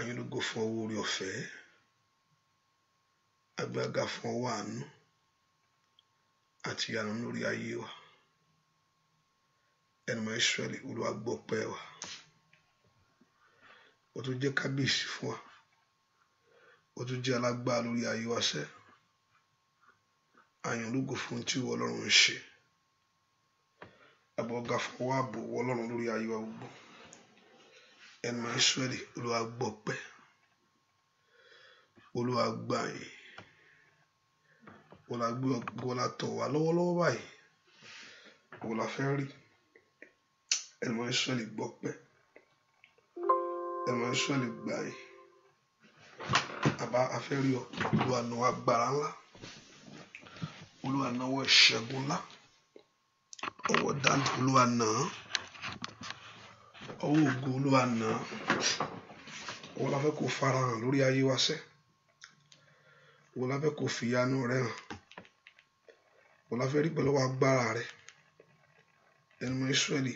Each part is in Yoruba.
àyìnlógo fún ọwọ́ orí ọ̀fẹ́, agbága fún ọwọ́ àánú àti ìyanu lórí ayé wa. Ẹnumọ́ Ísírẹ́lì, Olúwa gbọ́ ọpẹ́ wa. Ó tún jẹ́ kábíyèsí fún wa, ó tún jẹ́ alágbára lórí ayé wa sẹ́. Àyìnlógo fún tí ìwọ Ọlọ́run ń ṣe, agbọ́ga fún ọwọ́ ààbò ìwọ Ọlọ́run lórí ayé wa gbogbo. Ẹnumọ́ Ísírẹ́lì, Olúwa gbọ́ ọpẹ́, Olúwa gbà yín, Olúwa gbé ògo la tọ̀ wá lọ́wọ́lọ́wọ́ báyìí, Olúwa fẹ́ rí. Ẹnumọ́ Ísírẹ́lì gbọ́ ọpẹ́, Ẹnumọ́ Ísírẹ́lì gbà yín. Àbá afẹ́ rí ọ, Olúwa náwó agbára ńlá, Olúwa náwó ìṣẹ́gun ńlá, ọwọ́ dáńdé Olúwa náà, ọwọ́ ògo Olúwa náà. Òun la fẹ́ kó farahàn lórí ayé wa sẹ́, òun la fẹ́ kó fìyanu rẹ̀ hàn, òun la fẹ́ rí pẹ̀lú agbára rẹ̀. Ẹnumọ́ Ísírẹ́lì,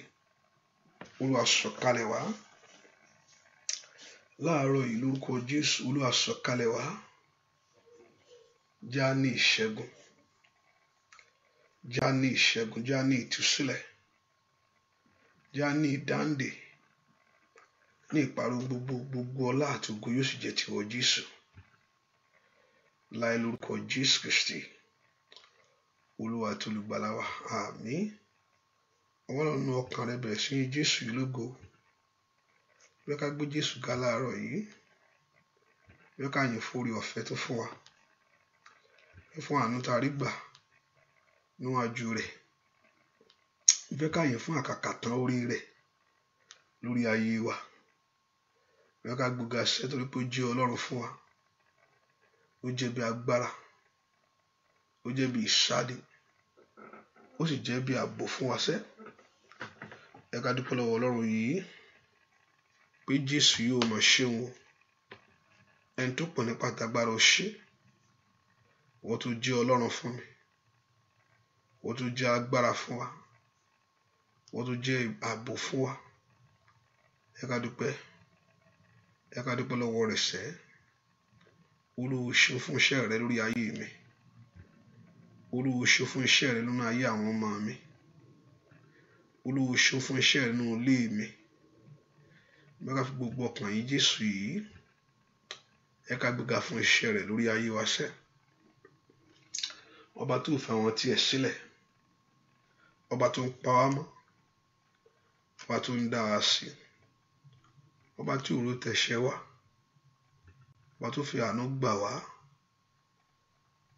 Olúwa sọ̀kalẹ̀ wá láàárọ̀ yìí lórúkọ Jésù. Olúwa sọ̀kalẹ̀ wá, já ní ìṣẹ́gun, já ní ìṣẹ́gun, já ní ìtúsílẹ̀, já ní ìdáǹdè, ní ìparun gbogbo ọlá àti ògo yóò sì jẹ́ tiwọ Jésù. Láì lórúkọ Jésù Kristi, Olúwa àti olùgbàlà wa. Àmín. Àwọn ọlọ́run ọkàn rẹ bẹ̀rẹ̀ sí yìn Jésù yìí lógo. Bí ká gbé Jésù ga láàárọ̀ yìí, bí ká yìn fún oore ọ̀fẹ́ tó fún wa, fún àánú tá a rí gbà níwájú rẹ̀, bí ká yìn fún àkàkàtàn orí rẹ̀ lórí ayé wa. Bí ká gbéga sẹ́ torí pé ó jẹ́ Ọlọ́run fún wa, ó jẹ́ bí agbára, ó jẹ́ bí ìsádi, ó sì jẹ́ bí ààbò fún wa sẹ́. Ẹ ká dúpẹ́ lọ́wọ́ Ọlọ́run yìí pé Jésù yóò mọ̀ ṣeun, ẹni tó pọ̀ nípa tagbára ó ṣe. Wọ́n tó jẹ́ Ọlọ́run fún mi, wọ́n tó jẹ́ agbára fún wa, wọ́n tó jẹ́ ààbò fún wa. Ẹ ká dúpẹ́, ẹ ká dúpẹ́ lọ́wọ́ rẹ̀ sẹ́. Olúwa ṣe fún iṣẹ́ rẹ lórí ayé mi, Olúwa ṣe fún iṣẹ́ rẹ nínú ayé àwọn ọmọ mi, Olúwa ṣe fún iṣẹ́ rẹ nínú ilé mi. Bí ká fi gbogbo ọkàn yìn Jésù yìí, ẹ ká gbéga fún iṣẹ́ rẹ lórí ayé wa sẹ́. Ọba tó fẹ́ wọn tiẹ̀ sílẹ̀, ọba tó ń pa wá mọ́, ọba tó ń dá wa sí, ọba tí òró tẹ̀ṣẹ̀ wá, ọba tó fi àánú gbà wá.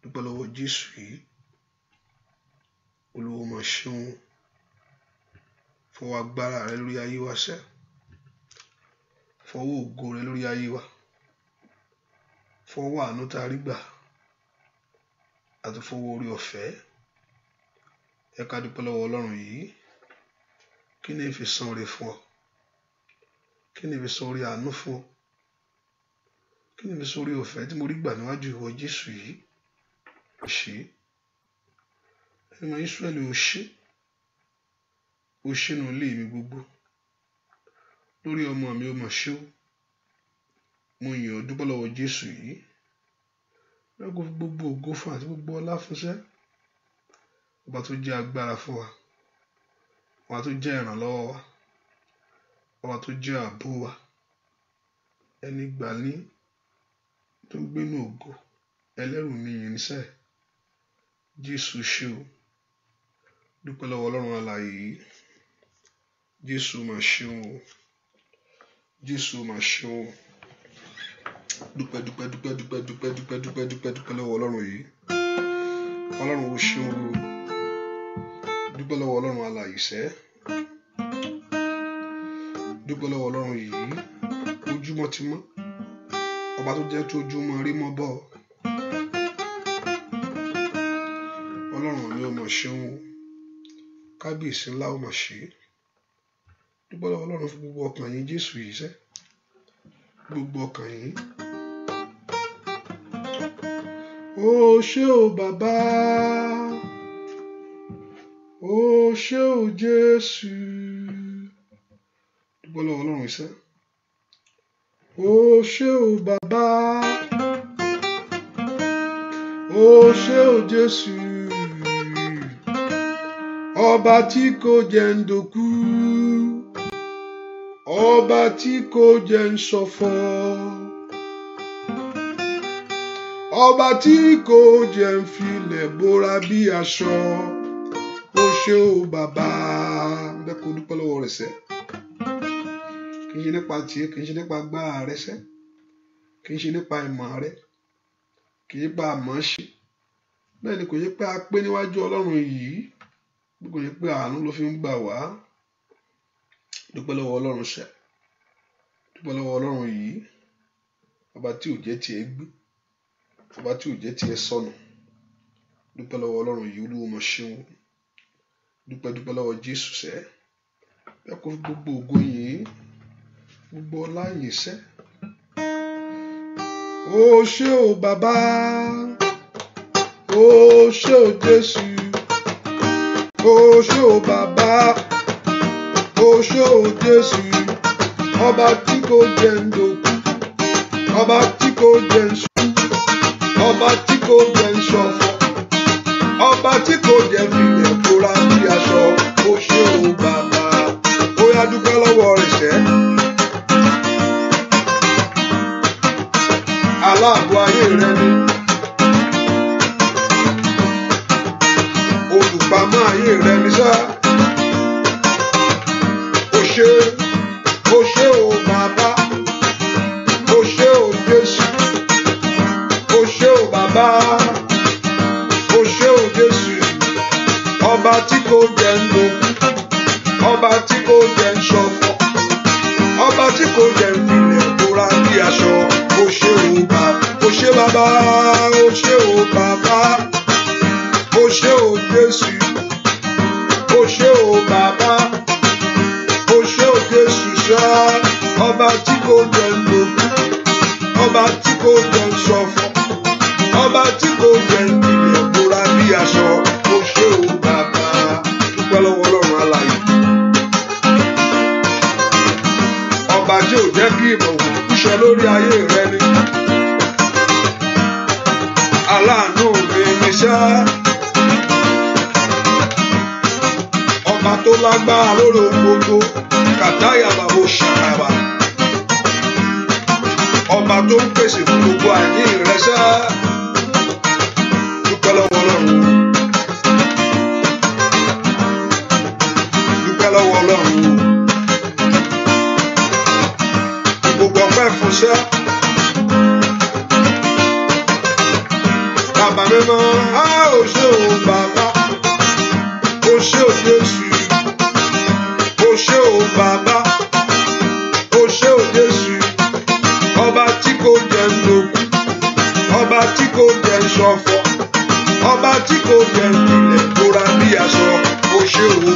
Dúpẹ́ lọ́wọ́ Jésù yìí. Olúwa máa ṣeun, fọwọ́ agbára rẹ lórí ayé wa sẹ́, fọwọ́ ògo rẹ lórí ayé wa, fọwọ́ àánú tá a rí gbà àti fọwọ́ orí ọ̀fẹ́. Ẹ ká dúpẹ́ lọ́wọ́ Ọlọ́run yìí. Kí ni fi san oore fún ọ? Kí ni fi san oore àánú fún ọ? Kí ni fi san oore ọ̀fẹ́ tí mo rí gbà níwájú ìwọ Jésù yìí? Ṣé Ẹnumọ́ Ísírẹ́lì ó ṣe, ó ṣe nínú ilé mi gbogbo, lórí ọmọ mi ó mọ̀ ṣe ó. Mo yìn ọ́, dúpẹ́ lọ́wọ́ Jésù yìí. Ẹ kó fi gbogbo ògo fún àti gbogbo ọlá fún sẹ́. Ọba tó jẹ́ agbára fún wa, ọba tó jẹ́ ìrànlọ́wọ́ wa, ọba tó jẹ́ ààbò wa, ẹni gbà ní tó ń gbénú ògo, ẹlẹ́rù níyìn níṣẹ́. Jésù ṣe o. Dúpẹ́ lọ́wọ́ Ọlọ́run alààyè yìí. Jésù máa ṣeun o. Jésù máa ṣeun o. Dúpẹ́ dúpẹ́ dúpẹ́ dúpẹ́ dúpẹ́ dúpẹ́ dúpẹ́ dúpẹ́ dúpẹ́ lọ́wọ́ Ọlọ́run yìí. Ọlọ́run ó ṣeun o. Dúpẹ́ lọ́wọ́ Ọlọ́run alààyè sẹ́. Dúpẹ́ lọ́wọ́ Ọlọ́run yìí. Ojúmọ́ ti mọ́, ọba tó jẹ́ tó ojúmọ́ rí mọ́ bọ́. Ọlọ́run mi ó mọ̀ ṣeun o. Kábíyèsí ńlá ó mọ̀ ṣe. Dúpẹ́ lọ́wọ́ Ọlọ́run fún gbogbo ọkàn yín Jésù yìí sẹ́. Gbogbo ọkàn yín. Ó ṣé o bàbá, ó ṣé o Jésù. Dúpẹ́ lọ́wọ́ Ọlọ́run sẹ́. ó ṣé o bàbá, ó ṣé o Jésù, ọba tí kò jẹ́ ń dòkú, ọba tí kò jẹ́ ń ṣọ̀fọ̀, ọba tí kò jẹ́ ń filẹ̀ bóra bí aṣọ, ó ṣé o bàbá. Bẹ́ẹ̀ kó dúpẹ́ lọ́wọ́ rẹ̀ sẹ́, kì í ṣe nípa tiẹ̀, kì í ṣe nípa agbára rẹ̀ sẹ́, kì í ṣe nípa ìmọ̀ rẹ̀, kì í bá a mọ̀ ṣe. Bẹ́ẹ̀ ni kò yẹ pé a pé níwájú Ọlọ́run yìí, bí kò yẹ pé àánú ló fi ń gbà wá. Dúpẹ́ lọ́wọ́ Ọlọ́run sẹ́, dúpẹ́ lọ́wọ́ Ọlọ́run yìí, ọba tí ò jẹ́ tiẹ̀ gbé, ọba tí ò jẹ́ tiẹ̀ sọnù. Dúpẹ́ lọ́wọ́ Ọlọ́run yìí, Olúwa mọ̀ ṣeun. Dúpẹ́ lọ́wọ́ Jésù sẹ́, bẹ́ẹ̀ kó gbogbo ògo yìí, gbogbo ọlá yìí sẹ́. Ó ṣé o bàbá, ó ṣé o Jésù, ó ṣé o bàbá, ó ṣé o Jésù, ọba tí kò jẹ́ ń dòkú, ọba tí kò jẹ́ ń ṣú, ọba tí kò jẹ́ ń ṣọ̀fọ̀, ọba tí kò jẹ́ filẹ̀ bóra bí aṣọ, ó ṣé o bàbá. Ó yá dúpẹ́ lọ́wọ́ rẹ̀ sẹ́. Aláàbò ayé rẹ ni, olùpamọ́ ayé rẹ ni sá. Ó ṣé o bàbá, ó ṣé o Jésù, ó ṣé o bàbá, ó ṣé o Jésù, ọba tí kò jẹ́ ń dòkú, ọba tí kò jẹ́ ń ṣọ̀fọ̀, ọba tí kò jẹ́ ń filẹ̀ bóra bí aṣọ. Ó ṣé o bàbá, ó ṣé bàbá, ó ṣé o bàbá, ó ṣé o Jésù, ó ṣé o bàbá, ó ṣé o Jésù ṣá, ọba tí kò jẹ́ ń dòkú, ọba tí kò jẹ́ ń ṣọ̀fọ̀, ọba tí kò jẹ́ ń filẹ̀ bóra bí aṣọ. Ó ṣé o bàbá. Dúpẹ́ lọ́wọ́ Ọlọ́run alààyè, ọba tí ò jẹ́ kí ìbọ̀wọ̀ kúṣẹ lórí ayé rẹ ni. Aláàánú mi ni ṣá, ọba tó lágbára lórí ohun gbogbo, kàtáyà bàbá ṣàkàbà, ọba tó ń pèsè fún gbogbo àìní rẹ ṣá. Dúpẹ́ lọ́wọ́ Ọlọ́run, dúpẹ́ lọ́wọ́ Ọlọ́run, gbogbo ọpẹ́ fún ṣá. Bàbá mímọ́, á ò ṣé o bàbá, ó ṣé o Jésù, ó ṣé o bàbá, ó ṣé o Jésù, ọba tí kò jẹ́ ń dòkú, ọba tí kò jẹ́ ń ṣọ̀fọ̀, ọba tí kò jẹ́ ń filẹ̀ bóra bí aṣọ. Ó ṣé o,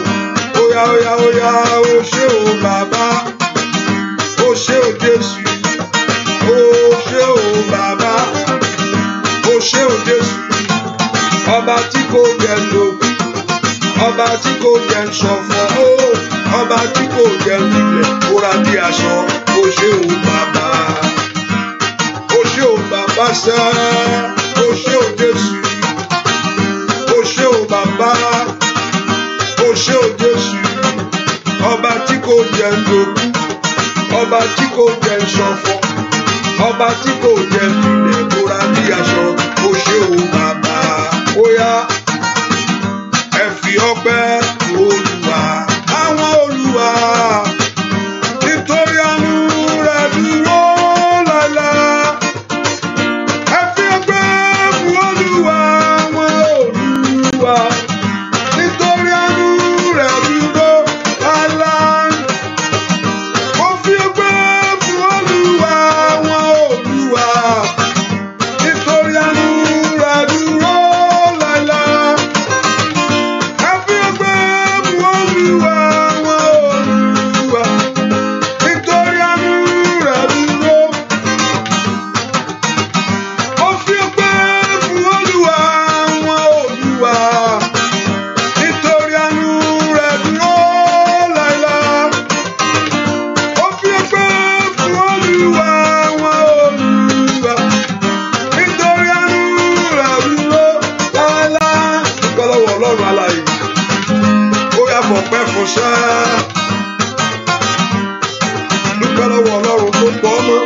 óyá óyá óyá, ó ṣé o bàbá, ó ṣé o Jésù, ó ṣé o bàbá, ó ṣé o Jésù, ọba tí kò jẹ́ ń dòkú, ọba tí kò jẹ́ ń ṣọ̀fọ̀, ọba tí kò jẹ́ ń filẹ̀ bóra bí aṣọ. Ó ṣé o bàbá, ó ṣé o bàbá sẹ́, ó ṣé o Jésù, ó ṣé o bàbá, ó ṣé o Jésù, ọba tí kò jẹ́ ń dòkú, ọba tí kò jẹ́ ń ṣọ̀fọ̀, ọba tí kò jẹ́ ń filẹ̀ bóra bí aṣọ. Ó ṣé o bàbá. Ó yá ẹ fi ọpẹ́ Olúwa, àwọn Olúwa, nítorí àánú rẹ̀ dúró láéláé. Ẹ fi ọpẹ́ fún Olúwa, àwọn Olúwa, nítorí àánú rẹ̀ dúró láéláé. Ó fi ọpẹ́ fún Olúwa, àwọn Olúwa, nítorí àánú rẹ̀ dúró láéláé. Ẹ fi ọpẹ́ fún Olúwa, àwọn Olúwa. ṣá. Dúpẹ́ lọ́wọ́ Ọlọ́run tó pọ̀ mọ́.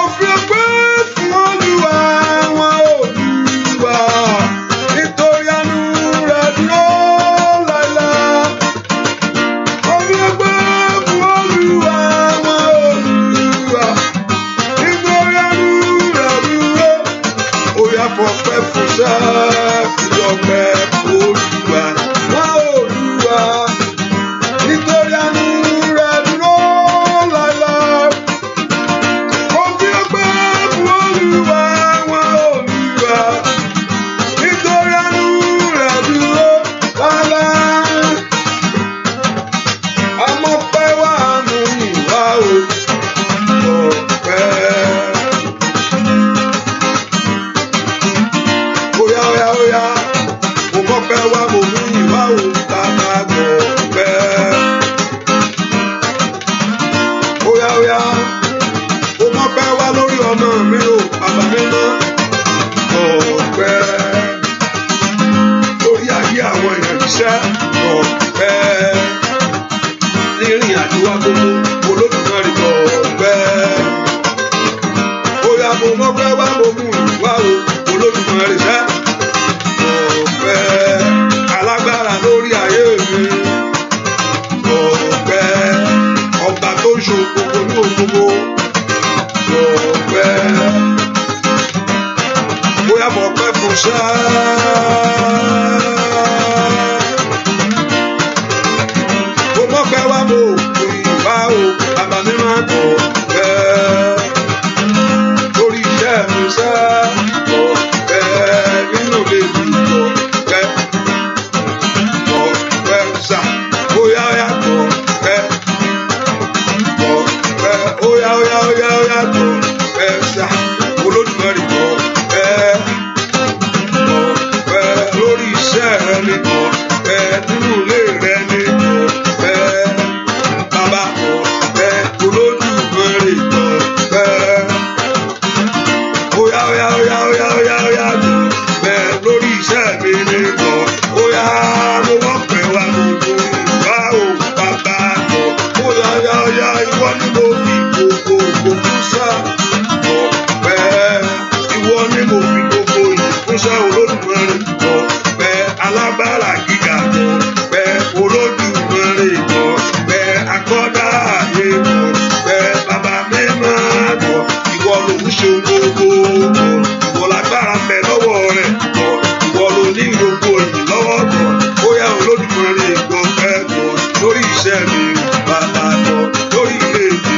Ó fi ọpẹ́ fún Olúwa àwọn Olúwa nítorí àánú rẹ̀ dúró láéláé. Ó fi ọpẹ́ fún Olúwa àwọn Olúwa nítorí àánú rẹ̀ dúró. Ó yá fọpẹ́ fún ṣá. Fi ọpẹ́ fún Olúwa àwọn Olúwa nítorí àánú rẹ̀ dúró láéláé. Ó fi ọpẹ́ fún Olúwa àwọn Olúwa nítorí àánú rẹ̀ dúró láéláé. Àmọ́pẹ́ wá mú ìwà o ọpẹ́. Óyá óyá óyá mo mọ́pẹ́ wá mo mú ìwà o bàbá gbọ̀pẹ́. Óyá óyá mo mọ́pẹ́ wá lórí ọmọ mi o bàbá mi mọ́ ọpẹ́. Lórí ayé àwọn èèyàn iṣẹ́ ọpẹ́. Nírìn àjò wa gbogbo Olódùmarè ọpẹ́. Óyá mo mọ́pẹ́ wá mo mú ìwà o Olódùmarè ṣẹ́ ọpẹ́. Alágbára lórí ayé mi ọpẹ́. Ọba tó ń ṣe gbogbo ní ògbogbo ọpẹ́. Bóyá mo pẹ́ fún ṣá. Mo mọ́pẹ́ wá mo kò ìwà o bàbá mi máa kọ̀ ọpẹ́. Lórí iṣẹ́ mi ṣá ọpẹ́. Nínú ilé mi ọpẹ́. Ọpẹ́ ṣá. Bóyá ó yá ọpẹ́. Ọpẹ́. Óyá óyá óyá óyá ọpẹ́ ṣá. Olódùmarè ọpẹ́. Ọpẹ́ lórí iṣẹ́ rẹ ni ọpẹ́. Nínú ilé rẹ ni ọpẹ́. Bàbá ọpẹ́. Olódùmarè ọpẹ́. Óyá óyá óyá óyá óyá óyá ọpẹ́ lórí iṣẹ́ mi ni ọpẹ́. Óyá mo mọ́pẹ́ wá mo mú ìwà o bàbá lọ. Óyá óyá óyá ìwọ ni mo fi gbogbo ògo fún ṣá ọpẹ́. Ìwọ ni mo fi gbogbo ìyìn fún ṣá Olódùmarè ọpẹ́. Alágbára gíga ọpẹ́. Olódùmarè ọpẹ́. Akọ́dá ayé ọpẹ́. Bàbá mi máa bọ̀. Ìwọ ló ń ṣe gbogbo ìwọ lágbára ń bẹ lọ́wọ́ rẹ̀ ìwọ ló ní gbogbo ìyìn lọ́wọ́ kan. Bóyá Olódùmarè ọpẹ́ lórí iṣẹ́ mi bàbá lọ. Lórí ilé mi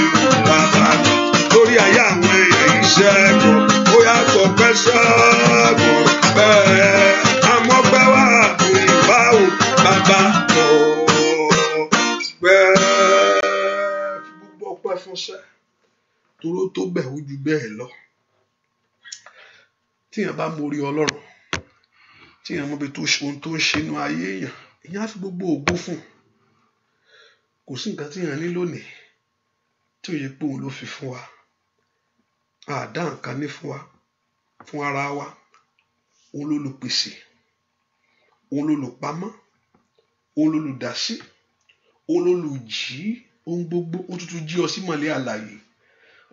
bàbá lọ. Lórí ayé àwọn èèyàn iṣẹ́ kan. Bóyá tọpẹ́ ṣáàgùn bẹ́ẹ̀. Àmọ́pẹ́ wà fún ìbá o bàbá lọ. Pẹ́ fi gbogbo ọpẹ́ fún ṣẹ́ toró tó bẹ̀ ó ju bẹ́ẹ̀ lọ. Tíyàn bá mórí Ọlọ́run, tíyàn mọ̀ bí tó ṣe ohun tó ń ṣe inú ayé èèyàn á fi gbogbo ògo fún. Kò sí nǹkan tíyàn ní lónìí tí ò yẹ pé òun ló fi fún wa. Àdá nǹkan ní fún wa, fún ara wa. Òun ló lùpèsè, òun ló lùpamọ́, òun ló lùdásí, òun ló lùjí ohun gbogbo. Ó tuntun jí ọ sí mọ̀lẹ́ àlàyé.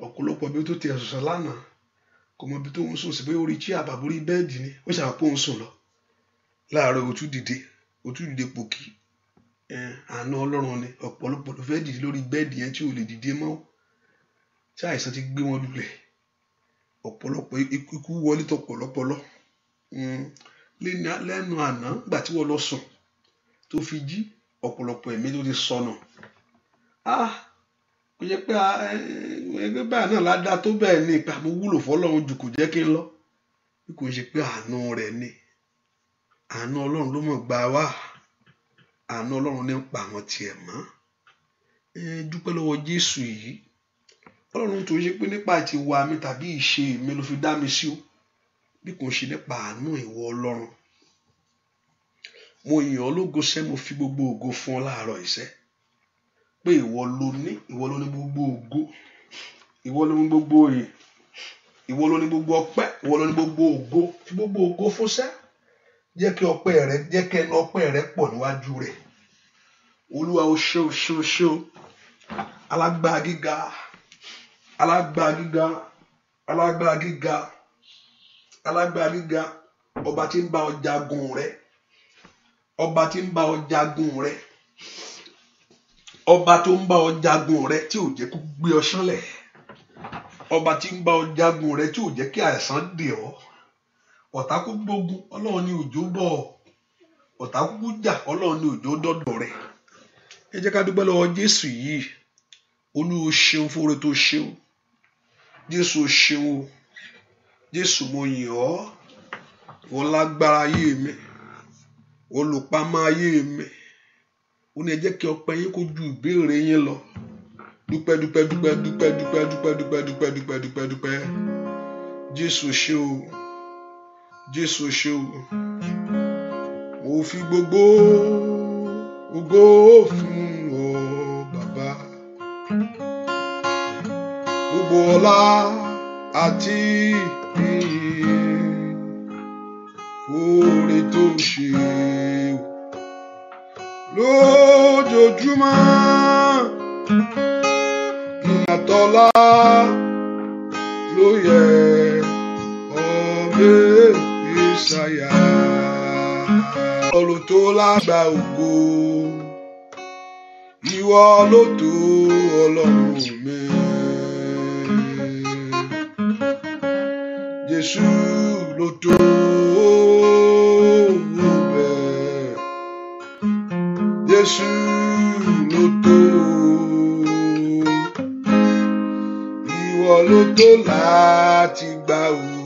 Ọ̀pọ̀lọpọ̀ bí ó tó ti ẹ̀sùn lánàá kò mọ ibi tó ń sùn sí, pé orí chí àbàbórí bẹ́ẹ̀dì ni ó ṣàpò ń sùn lọ. Láàárọ̀ ó tún dìde pòkì. Àánú Ọlọ́run ni. Ọ̀pọ̀lọpọ̀ ló fẹ́ dìde lórí bẹ́ẹ̀dì yẹn tí ò lè dìde mọ́, tí àìsàn ti gbé wọn lulẹ̀. Ọ̀pọ̀lọpọ̀ ikú wọlé tọ̀pọ̀lọpọ̀ lọ. Lẹ́nu àná gbà tí wọ́n lọ sùn tó fi jí, ọ̀pọ̀lọpọ̀ ẹ̀mí tó ti sọnù. Kò yẹ pé ẹgbẹ́ báyìí náà ládàá tó bẹ́ẹ̀ ni ìpè àmọ́ wúlò fọlọ́run jù kò jẹ́ kí n lọ. Bí kò ṣe pé àánú rẹ̀ ni. Àánú Ọlọ́run ló mọ̀ gbà wá. Àánú Ọlọ́run ní ń pa àwọn tiẹ̀ mọ́. Dúpẹ́ lọ́wọ́ Jésù yìí. Ọlọ́run tó ṣe pé nípa ti wà mí tàbí ìṣe mi ló fi dá mi sí o. Bí kò ṣe nípa àánú ìwọ Ọlọ́run. Mo yìn ọ́ lógo sẹ́, mo fi gbogbo ògo fún ọ láàárọ̀ iṣẹ́. Pé ìwọ ló ní gbogbo ògo. Ìwọ ló ní gbogbo òye. Ìwọ ló ní gbogbo ọpẹ́. Ìwọ ló ní gbogbo ògo. Fi gbogbo ògo fún sẹ́. jẹ́ kí ọpẹ́ rẹ jẹ́ kí ẹnu ọpẹ́ rẹ pọ̀ níwájú rẹ̀. Olúwa o ṣé o ṣé o ṣé o. Alágbára gíga, alágbára gíga, alágbára gíga, alágbára gíga, ọba tí ń bá ọ jagun rẹ, ọba tí ń bá ọ jagun rẹ, ọba tó ń bá ọ jagun rẹ tí ò jẹ́ kó gbé ọ ṣánlẹ̀, ọba tí ń bá ọ jagun rẹ tí ò jẹ́ kí àìsàn dè ọ́. Ọ̀tá kú gbógun, Ọlọ́run ní òjò bọ̀, ọ̀tá kú jà, Ọlọ́run ní òjò dọ́dọ̀ rẹ̀. Ẹ jẹ́ ká dúpẹ́ lọ́wọ́ Jésù yìí. Olúwa ṣeun fún oore tó ṣe o. Jésù ṣeun o. Jésù mo yìn ọ́. Ìwọ lágbára ayé mi, olùpamọ́ ayé mi. Ó ní ẹ jẹ́ kí ọpẹ́ yín kó ju ìbéèrè yín lọ. Dúpẹ́ dúpẹ́ dúpẹ́ dúpẹ́ dúpẹ́ dúpẹ́ dúpẹ́ dúpẹ́ dúpẹ́ dúpẹ́ dúpẹ́. Jésù ṣe o. Jésù ṣe o. Mo fi gbogbo ògo fún ọ bàbá. Gbogbo ọlá àti ìyìn oore tó ṣe lójoojúmọ́. Ìyàtọ̀lá ló yẹ Mèsáyà. Ìwọ tó lágbà ògo, ìwọ ló tó Ọlọ́run mi. Jésù ló tó bẹ́ẹ̀. Jésù ló tó. Ìwọ ló tó láti gba ògo.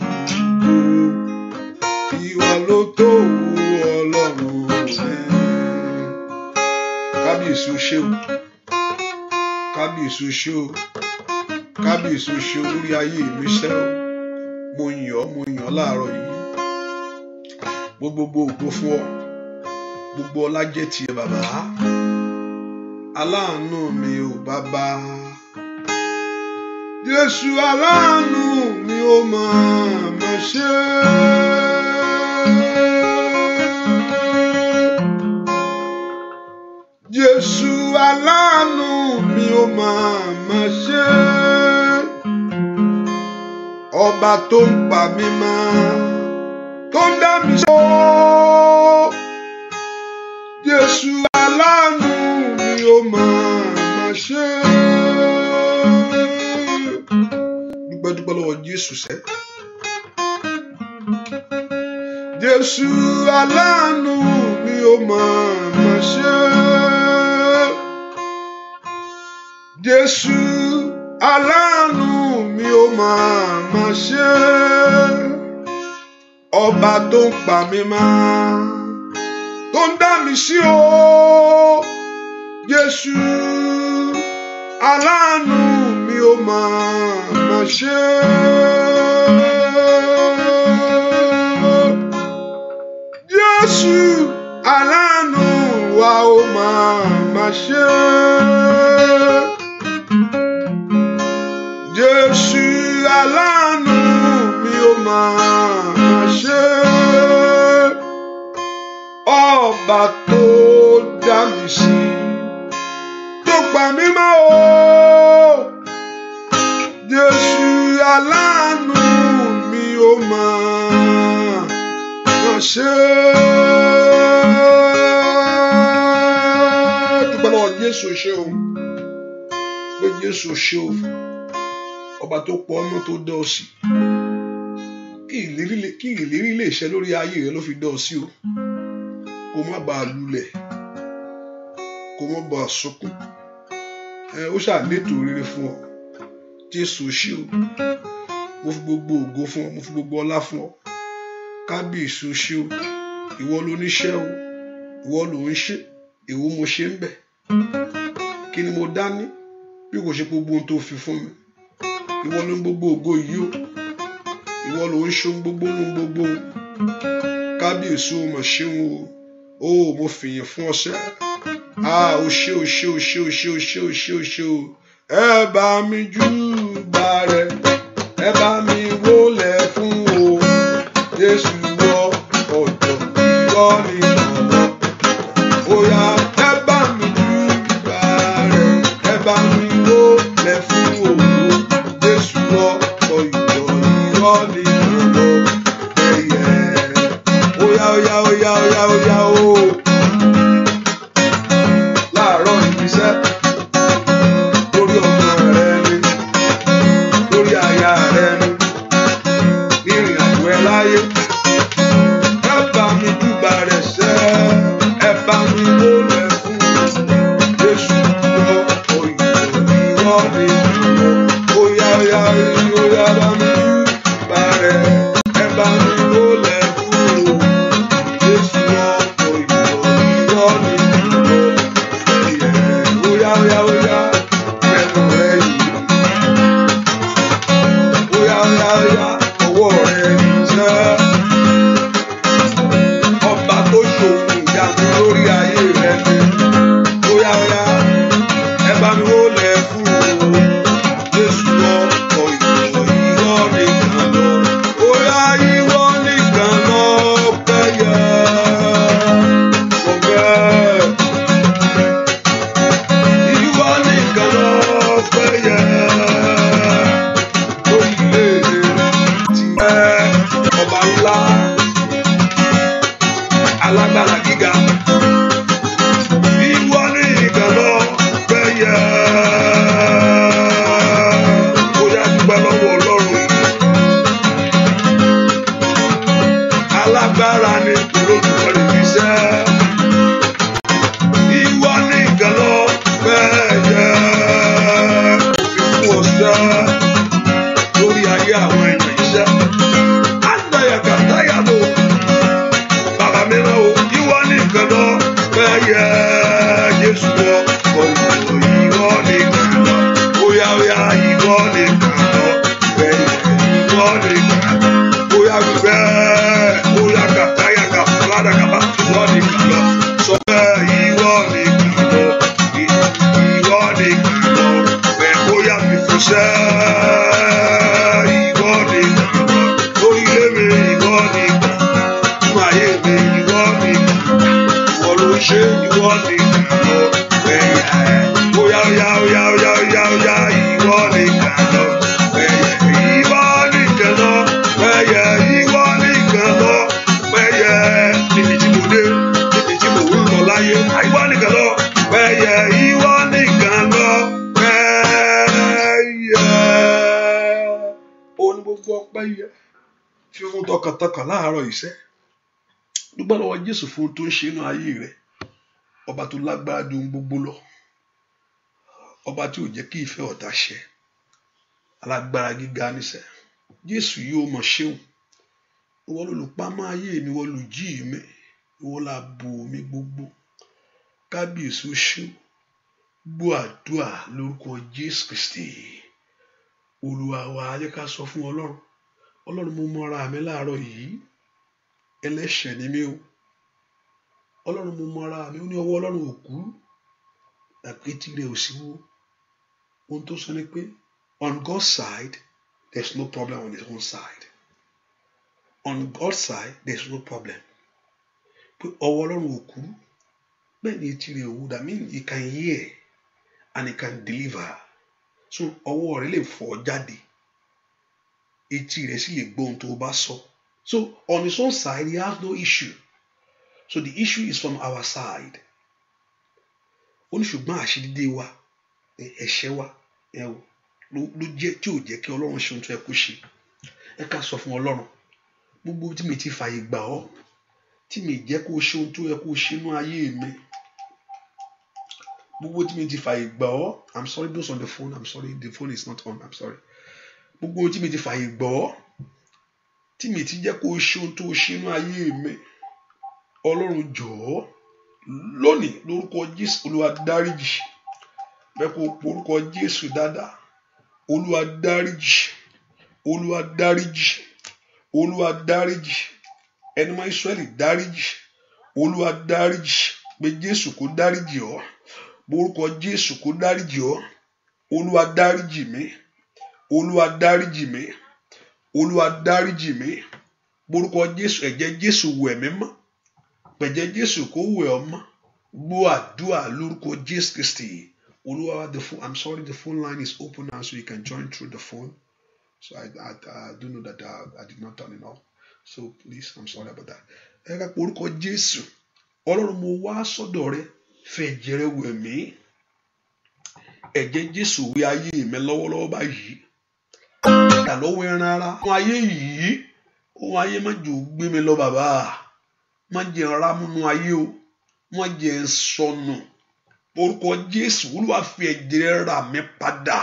Ìwọ ló tó Ọlọ́run mi. Kábíyèsí o ṣé o. Kábíyèsí o ṣé o. Kábíyèsí o ṣé o lórí ayé mi ṣẹ́ o. Mo yìn ọ́ láàárọ̀ yìí. Gbogbo ògo fún ọ. Gbogbo ọlá jẹ́ tiẹ̀ bàbá. Aláàánú mi ò bàbá. Jésù aláàánú mi ò máa ṣe. Jésù aláàánú mi ò máa ṣe. Ọba tó ń pa mí mọ́, tó ń dá mi sí. Jésù aláàánú mi ò máa ṣe. Dúpẹ́ lọ́wọ́ Jésù sẹ́. Jésù aláàánú mi ò máa ṣe. Jésù aláàánú mi ò máa ṣe. Ọba tó ń pa mí mọ́, tó ń dá mi sí o. Jésù aláàánú mi ò máa ṣe. Jésù aláàánú wa ò máa ṣe. Jésù aláàánú mi ò máa ṣe. Ọba tó dá mi sí, tó pa mí mọ́ o. Jésù aláàánú mi ò máa ṣe. Dúpẹ́ lọ́wọ́ Jésù ṣe o. Pé Jésù ṣe o. Ọba tó pọ̀ ọmọ tó dá ọ sí. Kí ìlérí lè ṣẹ lórí ayé rẹ ló fi dá ọ sí o. Kó má bàa lulẹ̀, kó má bàa sunkún. Ó ṣàlétò rere fún ọ. Jésù ṣe o. Mo fi gbogbo ògo fún ọ, mo fi gbogbo ọlá fún ọ. Kábíyèsí o ṣe o. Ìwọ ló níṣẹ́ o. Ìwọ ló ń ṣe. Èwo mo ṣe ń bẹ̀. Kí ni mo dání bí kò ṣe gbogbo ohun tó fi fún mi. Ìwọ ló ń gbogbo ògo yìí o. Ìwọ ló ń ṣe ohun gbogbo ohun gbogbo. Kábíyèsí o mà ṣeun o. Ó mo fìyìn fún ọ sẹ́. O ṣé o ṣé o ṣé o ṣé o ṣé o ṣé o ṣé o. Ẹ bá mi júbà rẹ̀, ẹ bá mi wólẹ̀ fún o. Jésù wọ ọ̀dọ̀ ìwọ nìkan lọ. Oya ẹ bá mi júbà rẹ̀, ẹ bá mi wólẹ̀ fún ògo. Jésù ọkọ̀ ìjọ ìwọ nìkan lọ. Oya oya oya oya oya o. Láàárọ̀ ìbísẹ́ lórí ọmọ rẹ ni, lórí aya rẹ ni, ní ìrìn àjò ẹ láyé. Ẹ bá mi júbà rẹ̀ sẹ́, ẹ bá mi wólẹ̀ fún Jésù ọkọ̀ ìjọ ìwọ nìkan lọ. Oya oya oya bá mi júbà rẹ̀, ẹ bá mi wólẹ̀ fún Jésù ọkọ̀ ìjọ ìwọ nìkan lọ. Oya oya oya ẹnu rẹ yìí. Oya oya oya ọwọ́ rẹ yìí sẹ́. Ọba tó ṣòwò ìyanu lórí ayé rẹ ni. Oya oya ẹ bá mi wólẹ̀ fún Jésù ọkọ̀ ìjọ ìwọ nìkan lọ. Oya ìwọ nìkan lọ pẹ́ yẹ. Ìwọ nìkan lọ pẹ́ yẹ. Orílẹ̀-èdè ti ẹ́ ọba ńlá, alágbára gíga. Ìwọ nìkan lọ pẹ́ yẹ. Ó yá dúpẹ́ lọ́wọ́ Ọlọ́run. Alágbára ni olódùmọ̀ rẹ̀ fi ṣẹ́. Ìwọ nìkan lọ pẹ́ yẹ. Òfin fún ọ̀sẹ̀ lórí ayé àwọn èèyàn iṣẹ́. Àdáyàkàtáyà lò bàbá mìíràn o. Ìwọ nìkan lọ pẹ́ yẹ. Jésù ọkọ̀ ìjọ ìwọ nìkan lọ. Oya oya ìwọ nìkan lọ pẹ́ yẹ. Ìwọ nìkan lọ. Oya gbẹ. Oya kàtáyà kàfàládà kàbà. Ìwọ nìkan lọ. Sọ pé ìwọ nìkan lọ. Ìwọ nìkan lọ. Pẹ́ oya fífún sẹ́. Ìwọ nìkan lọ. Lórí ilé mi ìwọ nìkan. Nínú ayé mi ìwọ nìkan. Ìwọ ló ń ṣe ìwọ nìkan lọ. Pẹ́ yẹ. Oya oya oya oya oya oya ìwọ nìkan lọ. Pẹ́ yẹ. Ìwọ nìkan lọ. Pẹ́ yẹ. Ìwọ nìkan lọ. Pẹ́ yẹ. Níbi tí mo dé, níbi tí mo ń lọ láyé. Ìwọ nìkan lọ. Pẹ́ yẹ. Ìwọ nìkan lọ. Pẹ́ yẹ. Ó ní gbogbo ọpẹ́ yẹ. Fífún tọkàntọkàn láàárọ̀ iṣẹ́. Dúpẹ́ lọ́wọ́ Jésù fún ohun tó ń ṣe inú ayé rẹ̀. Ọba tó lágbára ju ohun gbogbo lọ. Ọba tí ò jẹ́ kí ìfẹ́ ọ̀tá ṣẹ. Alágbára gíga níṣẹ́. Jésù yóò mọ̀ ṣeun. Ìwọ lolùpamọ́ ayé mi, ìwọ lòjí mi, ìwọ làbò mi gbogbo. Kábíyèsí ó ṣeun. Gbọ́ àdúrà lórúkọ Jésù Kristi. Olúwa wa, jẹ́ ká sọ fún Ọlọ́run. Ọlọ́run, mo mọra mi láàárọ̀ yìí. Ẹlẹ́ṣẹ̀ ni mí o. Ọlọ́run, mo mọra mi. Ó ní ọwọ́ Ọlọ́run ò kú. Àpótí rẹ̀ ò sí wó. Ohun tó sọ ni pé on God's side there's no problem on his own side. On God's side there's no problem. Pé ọwọ́ Ọlọ́run ò kú. Bẹ́ẹ̀ ni etí rẹ̀ ò wú. That means he can hear and he can deliver. So ọwọ́ rẹ̀ lè fọ́ jáde. Etí rẹ̀ sì lè gbọ́ ohun tó bá sọ. So on his own side he has no issue. So the issue is from our side. Ó ní ṣùgbọ́n àṣídídé wa, ẹ̀ṣẹ̀ wa, ló jẹ́ tí ò jẹ́ kí Ọlọ́run ṣe ohun tó yẹ kó ṣe. Ẹ ká sọ fún Ọlọ́run. Gbogbo tí mi ti fàyè gbà ọ́, tí mi jẹ́ kó ṣe ohun tó yẹ kó ṣe nínú ayé mi. Gbogbo tí mi ti fàyè gbà ọ́. I'm sorry, those on the phone. I'm sorry, the phone is not on. I'm sorry. Gbogbo tí mi ti fàyè gbà ọ́, tí mi ti jẹ́ kó ṣe ohun tó ṣe nínú ayé mi. Ọlọ́run jọ̀ọ́ lónìí lórúkọ Jésù, Olúwa dáríjì. Bẹ́ẹ̀ kó porúkọ Jésù dáadáa. Olúwa dáríjì. Olúwa dáríjì. Olúwa dáríjì. Ẹni mọ́ Ísírẹ́lì dáríjì. Olúwa dáríjì. Pé Jésù kó dáríjì ọ́. Porúkọ Jésù kó dáríjì ọ́. Olúwa dáríjì mi. Olúwa dáríjì mi. Olúwa dáríjì mi. Porúkọ Jésù, ẹ̀jẹ̀ Jésù wẹ̀ mí mọ́. pẹ̀jẹ́ Jésù kó wẹ̀ ọ́ mọ́ gbọ́ àdúrà lórúkọ Jésù Kristi Olúwa. I'm sorry, the phone line is open now, so you can join through the phone. So I do know that I did not turn it off. So please, I'm sorry about that. Ẹ ká porúkọ Jésù. Ọlọ́run mo wá sọ́dọ̀ rẹ fẹ̀jẹ̀ rẹ wẹ̀ mí. Ẹ̀jẹ̀ Jésù wẹ̀ ayé mi lọ́wọ́lọ́wọ́ báyìí. Ìyà lọ́wọ́ ẹran ara. Ohun ayé yìí, ohun ayé má jò gbé mi lọ bàbá. Má jẹ́ n rámúnú ayé o. Má jẹ́ n sọnù. Orúkọ Jésù Olúwa fi ẹ̀jẹ̀ rà mí padà.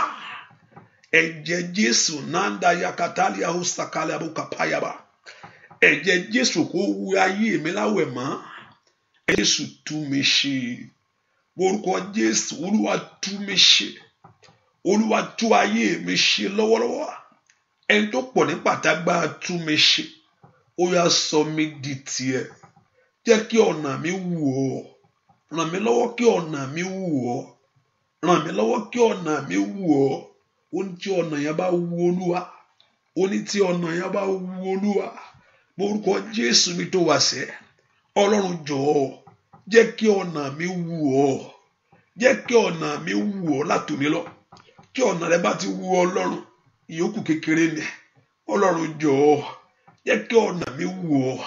Ẹ̀jẹ̀ Jésù nanda yakatalia hostakale abukapayaba. Ẹ̀jẹ̀ Jésù kó wẹ̀ ayé mi láwẹ̀ mọ́. Jésù tú mi ṣe. Orúkọ Jésù Olúwa tú mi ṣe. Olúwa tú ayé mi ṣe lọ́wọ́lọ́wọ́. Ẹni tó pọ̀ ní pàtàgbà tú mi ṣe. Ó yá sọ mí di tiẹ̀. Jẹ́ kí ọ̀nà mi wù ọ́. Ràn mí lọ́wọ́ kí ọ̀nà mi wù ọ́. Ràn mí lọ́wọ́ kí ọ̀nà mi wù ọ́. Ó ní tí ọ̀nà yẹn bá wù Olúwa. Ó ní tí ọ̀nà yẹn bá wù Olúwa. Orúkọ Jésù mi tó wá sẹ́. Ọlọ́run jọ̀ọ́ jẹ́ kí ọ̀nà mi wù ọ́. Jẹ́ kí ọ̀nà mi wù ọ́ látòní lọ. Kí ọ̀nà rẹ bá ti wù Ọlọ́run, ìyókù kékeré ni. Ọlọ́run jọ̀ọ́ jẹ́ kí ọ̀nà mi wù ọ́.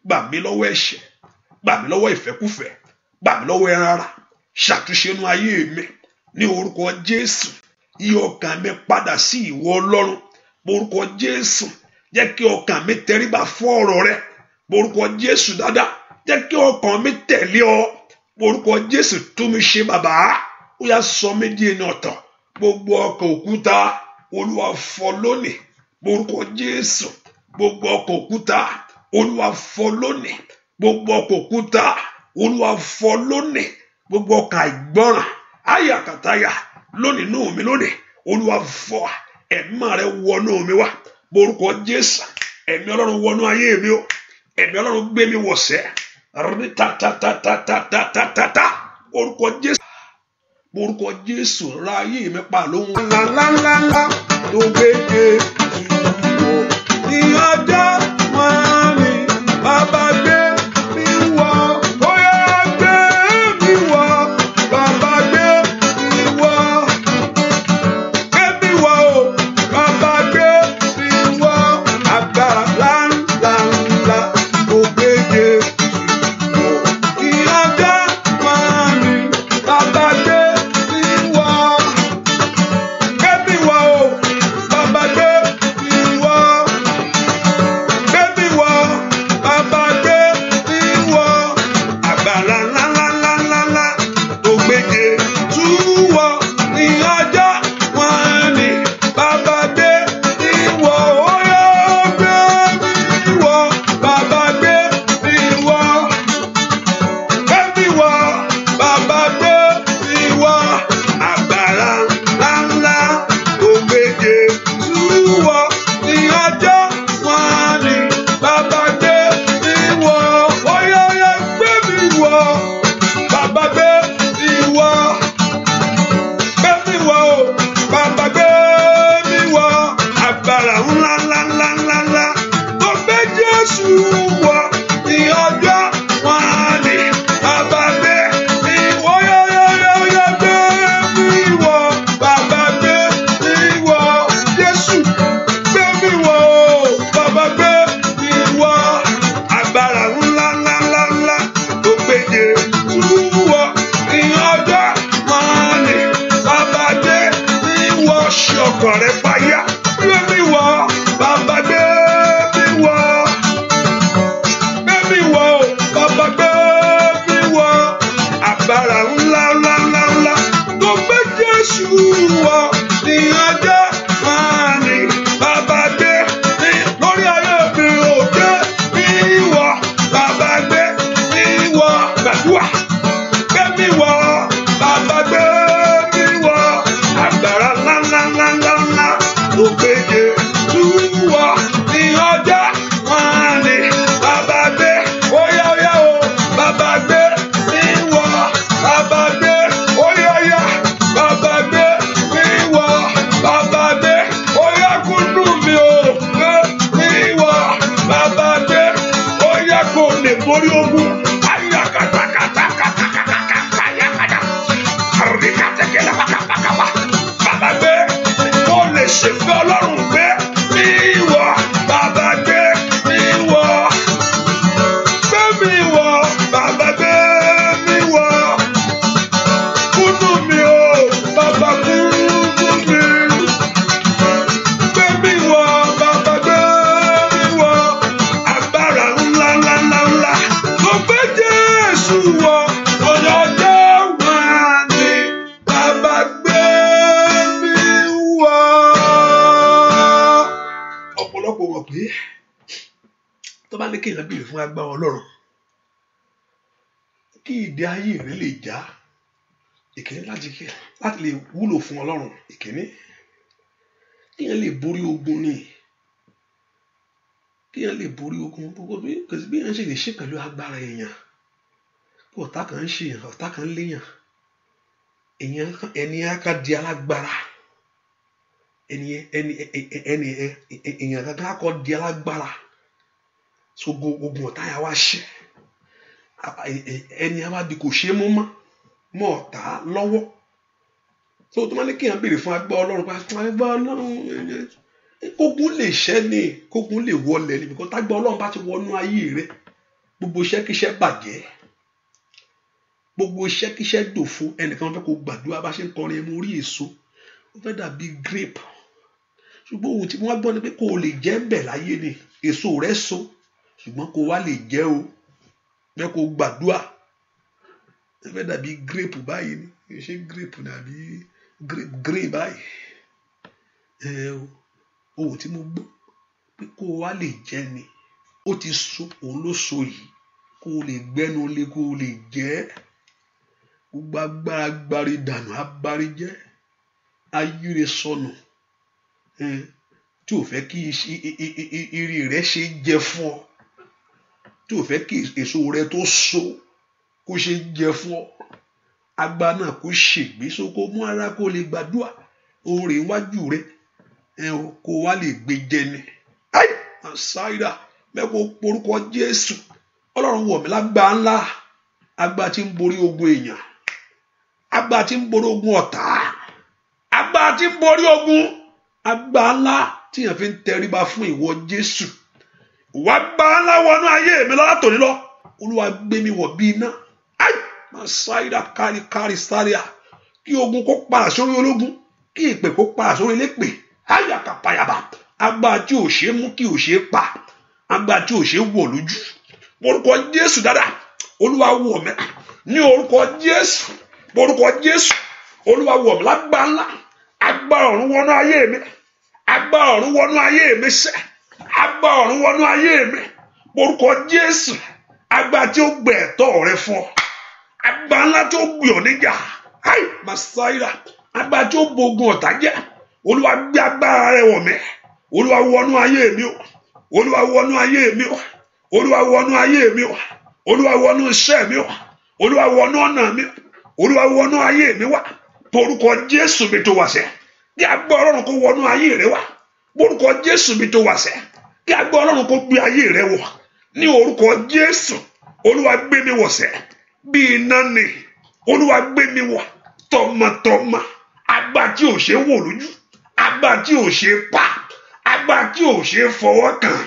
Gbà mí lọ́wọ́ ẹ̀ṣẹ̀. Gbà mí lọ́wọ́ ìfẹ́kúfẹ̀ẹ́. Gbà mí lọ́wọ́ ẹran ara. Ṣàtúnṣe inú ayé mi ní orúkọ Jésù. Yí ọkàn mi padà sí ìwọ Ọlọ́run. Orúkọ Jésù jẹ́ kí ọkàn mi tẹríba fún ọ̀rọ̀ rẹ. Orúkọ Jésù dáadáa jẹ́ kí ọkàn mi tẹ̀lé ọ. Orúkọ Jésù tú mi ṣe bàbá. Ó yá sọ mí di ẹni ọ̀tọ̀. Gbogbo ọkàn òkúta Olúwa fọ́ lónìí. Orúkọ Jésù gbogbo ọkàn òkúta Olúwa fọ́ lónìí. Gbogbo ọkàn òkúta Olúwa fọ́ lónìí. Gbogbo ọkàn àìgbọràn ayakataya lónìí nù mí lónìí. Olúwa fọ́ ẹ̀mí rẹ wọnú mi wá. Orúkọ Jésù ẹ̀mí Ọlọ́run wọnú ayé mi o. Ẹ̀mí Ọlọ́run gbé mi wọ̀sẹ̀. Rítatatatatatata. Orúkọ Jésù. Orúkọ Jésù ra ayé mi pa lóhun ńláńláńlá tó gbéde ìwọ ní ọjọ́ wọn ni bàbá gbé mi wọ. Bóyá gbé mi wọ bàbá gbé mi wọ. Gbé mi wọ o bàbá gbé mi wọ. Agbára ńláńláńlá tó gbéde ìwọ ní ọjọ́ wọn ni bàbá gbé. Borí ogun ṣèfẹ́ Ọlọ́run gbé mi wọ̀ bàbá gbé mi wọ̀ bàbá gbé mi wọ̀ kúnú mi o bàbá kúnú mi gbé mi wọ̀ bàbá gbé mi wọ̀ agbára ńlá ńlá ńlá ńlá tó gbé Jésù wọ̀ ọlọ́jọ́ wà ní bàbá gbé mi wọ̀. Ọ̀pọ̀lọpọ̀ wọ̀ pé tó bá ní kéèyàn béèrè fún agbára Ọlọ́run kí ìdè ayé rẹ lè já ìkíní láti lè wúlò fún Ọlọ́run ìkíní kéèyàn lè borí ogun ni kéèyàn lè borí ogun gbogbo bí èèyàn ṣe lè ṣe pẹ̀lú agbára èèyàn bí ọ̀tá kan ń ṣe èèyàn ọ̀tá kan ń léèyàn ẹni á ká di alágbára èèyàn kankan á kọ́ di alágbára so ogun ọ̀tá yà wá ṣe ẹni abádi kò ṣe é mú mọ́ ọ̀tá lọ́wọ́ so tó máa ní kéèyàn béèrè fún agbára Ọlọ́run pa agbára Ọlọ́run kógun lè ṣẹ́ ni kógun lè wọlé ni bíkọ́ tágbára Ọlọ́run bá ti wọnú ayé rẹ gbogbo iṣẹ́kíṣẹ́ bàjẹ́ gbogbo iṣẹ́kíṣẹ́ dòfo ẹnìkan fẹ́ kó gbàdúrà bá ṣe ń kọrin ẹ mú orí èso ó fẹ́ dàbí grape ṣùgbọ́n ohun tí wọ́n gbọ́ ni pé kó o lè jẹ́ ń bẹ̀ láyé ni èso rẹ̀ so ṣùgbọ́n kó wá lè jẹ́ o bẹ́ẹ̀ kó gbàdúrà ẹ fẹ́ dàbí grape báyìí ni ṣé grape dàbí grape green báyìí ohun tí mo gbọ́ pé kó wá lè jẹ́ ni ó ti so òun ló so yìí kó o lè gbẹ́nu lé kó o lè jẹ́ gbogbo agbára gbárí dànù abárí jẹ́ ayíre sọnù tí ò fẹ́ kí ìrì rẹ̀ ṣe jẹ fún ọ tí ò fẹ́ kí èso rẹ̀ tó so kó ṣe jẹ fún ọ agbára náà kó ṣègbé so kó mú ara kó lè gbàdúrà ohun rẹ̀ wájú rẹ̀ kó wá lè gbé jẹ ni àṣàyíra mẹ́kọ̀ọ́ porúkọ Jésù Ọlọ́run wọ̀ mí lágbára ńlá agbára tí ń borí ogun èèyàn agbára tí ń borí ogun ọ̀tá agbára tí ń borí ogun agbára ńlá tí èèyàn fi ń tẹríba fún ìwọ Jésù wà agbára ńlá wọnú ayé mi lọ́la tòní lọ Olúwa gbé mi wọ̀ bí iná àṣàyíra kárí sáríà kí ogun kó padà sórí ológun kí ìpè kó padà sórí elépè ayàkàpàyàbà agbára tí ò ṣe mú kí ò ṣe pa agbára tí ò ṣe wọ̀ lójú orúkọ Jésù dáadáa Olúwa wọ̀ mí ní orúkọ Jésù orúkọ Jésù Olúwa wọ̀ mí lágbára ńlá agbára ọ̀run wọnú ayé mi agbára ọ̀run wọnú ayé mi sẹ́ agbára ọ̀run wọnú ayé mi orúkọ Jésù agbára tí ó gbẹ ẹ̀tọ́ rẹ fún ọ agbára ńlá tí ó gbé ọ níjà masaira agbára tí ó bogun ọ̀tá jẹ́ Olúwa gbé agbára rẹ wọ̀ mí Olúwa wọnú ayé mi o Olúwa wọnú ayé mi o Olúwa wọnú ayé mi o Olúwa wọnú iṣẹ́ mi o Olúwa wọnú ọ̀nà mi Olúwa wọnú ayé mi wá porúkọ Jésù mi tó wà sẹ́ kí agbára Ọlọ́run kó wọnú ayé rẹ wá porúkọ Jésù mi tó wà sẹ́ kí agbára Ọlọ́run kó gbé ayé rẹ wọ̀ ní orúkọ Jésù Olúwa gbé mi wọ̀ sẹ́ bí iná ni Olúwa gbé mi wọ̀ tọmọtọmọ agbára tí ò ṣe wò lójú agbára tí ò ṣe pa agbára tí ò ṣe fọwọ́ kàn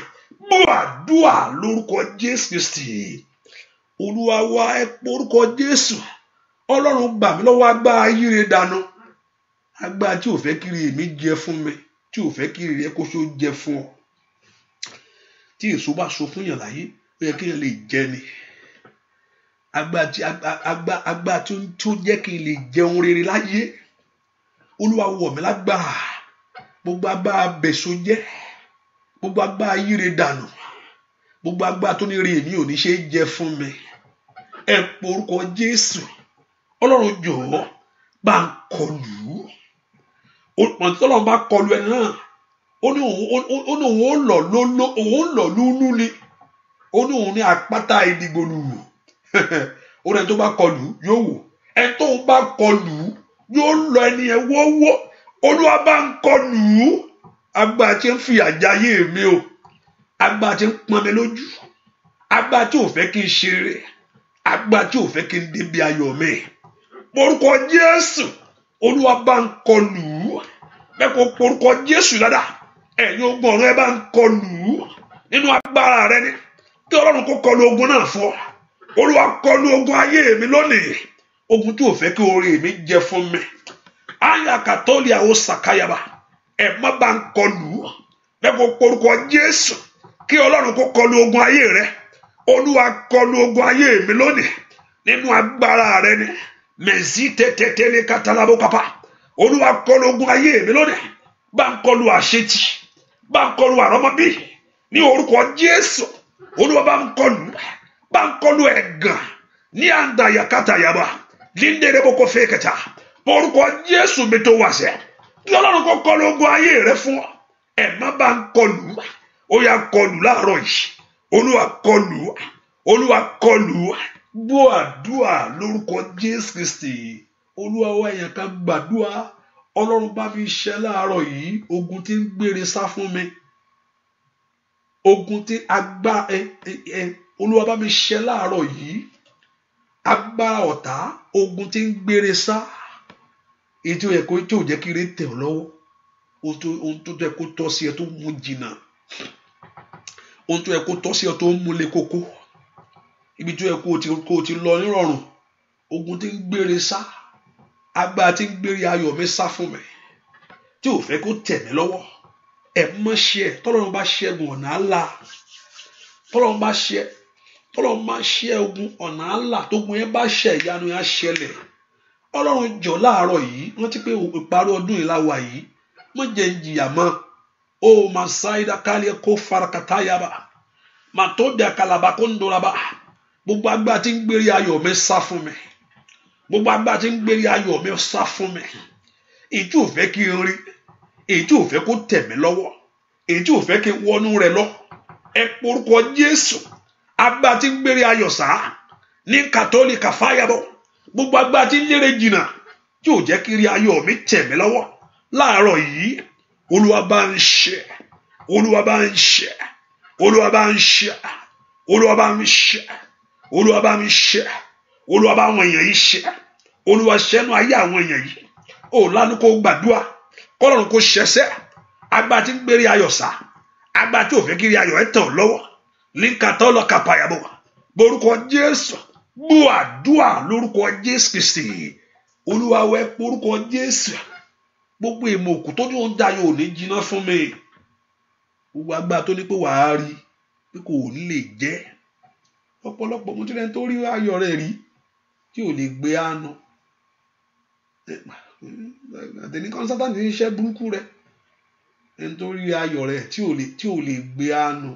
bó àdúrà lórúkọ Jésù Kristi Olúwa wa ẹ porúkọ Jésù Ọlọ́run gbà mí lọ́wọ́ agbára yíre dànù agbára tí ò fẹ́ kiri èmi jẹ fún mi tí ò fẹ́ kiri rẹ kó ṣó jẹ fún ọ tí èso bá so fún yàn láyé ó yẹ kí yàn lè jẹ ni agbára tí ó jẹ́ kí n lè jẹun rere láyé Olúwa wọ̀ mí lágbára gbogbo agbára bẹ̀sọ jẹ́ gbogbo agbára yíre dànù gbogbo agbára tó ní rí èmi ò ní ṣe jẹ fún mi ẹ porúkọ Jésù Ọlọ́run jọ̀ọ́ bá ń kọlù ọ̀pọ̀ tí Ọlọ́run bá kọlù ẹ náà ó ní òun lọ lúlú ni ó ní òun ní àpáta ìdìgbòlù ó ní ẹni tó bá kọlù yóò wò ẹni tó bá kọlù yóò lọ ẹni ẹ wọ́wọ́ Olúwa bá ń kọlù agbára tí ń fi àjáyé mi o agbára tí ń pọn mi lójú agbára tí ò fẹ́ kí n ṣeré agbára tí ò fẹ́ kí n débi ayọ̀ mi orúkọ Jésù Olúwa bá ń kọlù bẹ́ẹ̀ kó porúkọ Jésù dáadáa ẹ̀yin ogun ọ̀run ẹ bá ń kọlù nínú agbára rẹ ni kí Ọlọ́run kó kọlù ogun náà fún ọ. Olúwa kọlù ogun ayé mi lónìí, ogun tí ò fẹ́ kí oore mi jẹ fún mi. Aya katoli àwọn sàkáyàbá ẹ má bá ń kọlù bẹ́ẹ̀ kó porúkọ Jésù kí Ọlọ́run kó kọlù ogun ayé rẹ. Olúwa kọlù ogun ayé mi lónìí nínú agbára rẹ ni mẹ̀sí tètè ní katalabo kapa. Olúwa kọlù ogun ayé mi lónìí, bá ń kọlù àṣetì, bá ń kọlù àrọ́mọbí ní orúkọ Jésù. Olúwa bá ń kọlù ẹ̀gàn ní àndàyàkátàyàbá líndèrèbókò fèkẹta orúkọ Jésù mi tó wà sẹ́ kí Ọlọ́run kó kọlù ogun ayé rẹ fún ọ. Ẹ má bá ń kọlù, ó yá kọlù láàárọ̀ yìí. Olúwa kọlù gbọ́ àdúrà lórúkọ Jésù Kristi. Olúwa wá èèyàn kan gbàdúrà. Ọlọ́run bá mi ṣẹ́ láàárọ̀ yìí ogun tí ń gbére sá fún mi, ogun tí Olúwa bá mi ṣẹ́ láàárọ̀ yìí agbára ọ̀tá, ogun tí ń gbére sá èyí tí ó yẹ kó tí ò jẹ́ kí ire tẹ̀ ọ́ lọ́wọ́, ohun tó yẹ kó tọ́ sí ẹ tó mú jìnnà, ohun tó yẹ kó tọ́ sí ẹ tó mú lé kókó, ibi tó yẹ kó o ti lọ nírọ̀rùn, ogun tí ń gbére sá, agbára tí ń gbére ayọ̀ mi sá fún mi tí ò fẹ́ kó tẹ̀ mí lọ́wọ́. Ẹ mọ̀ ṣe ẹ̀ tọ́lọ́run bá ṣẹ́gun ọ̀nà àlà, tọ́lọ́run bá ṣẹ́ ogun ọ̀nà àlà, tógun yẹn bá ṣẹ́ ìyanu yẹn á ṣẹlẹ̀. Ọlọ́run jọ láàárọ̀ yìí wọ́n ti pé ìparí ọdún yìí láwa yìí wọ́n jẹ́ ń jìyà mọ́. Ó máa ṣáídá kálíẹ̀ kó farakàtà yaba máa tó dé àkàlàbà kó ń doraba. Gbogbo agbára tí ń gbérí ayọ̀ mi sá fún mi, gbogbo agbára tí ń gbérí ayọ̀ mi sá fún mi, èyí tí ò fẹ́ kí n rí, èyí tí ò fẹ́ kó tẹ̀ mí lọ́wọ́, èyí tí ò fẹ́ kí n wọnú rẹ̀ lọ. Ẹ porúkọ Jésù agbára tí ń gbérí ayọ̀ sá ní kàtólíkà fáyàbọ̀, gbogbo agbára tí ń lérè jìnnà tí ò jẹ́ kí rí ayọ̀ mi tẹ̀ mí lọ́wọ́ láàárọ̀ yìí. Olúwa bá ń ṣe, Olúwa bá ń ṣe, Olúwa bá ń ṣe, Olúwa bá ń ṣe, Olúwa bá ń ṣe, Olúwa bá àwọn èèyàn yìí ṣe, Olúwa ṣẹ́nu ayé àwọn èèyàn yìí. Ó lánàá kó gbàdúrà kọ́lọ́run kó ṣẹṣẹ́ agbára tí ń gbérí ayọ̀ sá, agbára tí ò fẹ́ kí rí ayọ̀ ẹ̀ tẹ̀ ọ́ lọ́wọ́ línkàtọ́ lọ kàpàyàbọ̀ borúkọ Jésù. Gbọ́ àdúrà lórúkọ Jésù Kristi. Olúwa wẹ porúkọ Jésù. Gbogbo ìmọ̀ òkú tó ní oúnjẹ ayọ̀ ò ní jiná fún mi, gbogbo agbára tó ní pé wàá rí pé kò ní lè jẹ́. Ọ̀pọ̀lọpọ̀ mo ti rẹ́ni tó rí ayọ̀ rẹ̀ rí tí ò lè gbé àánú. Àtẹ̀ní kọ́nsátà ní iṣẹ́ burúkú rẹ̀, ẹni tó rí ayọ̀ rẹ̀ tí ò lè gbé àánú,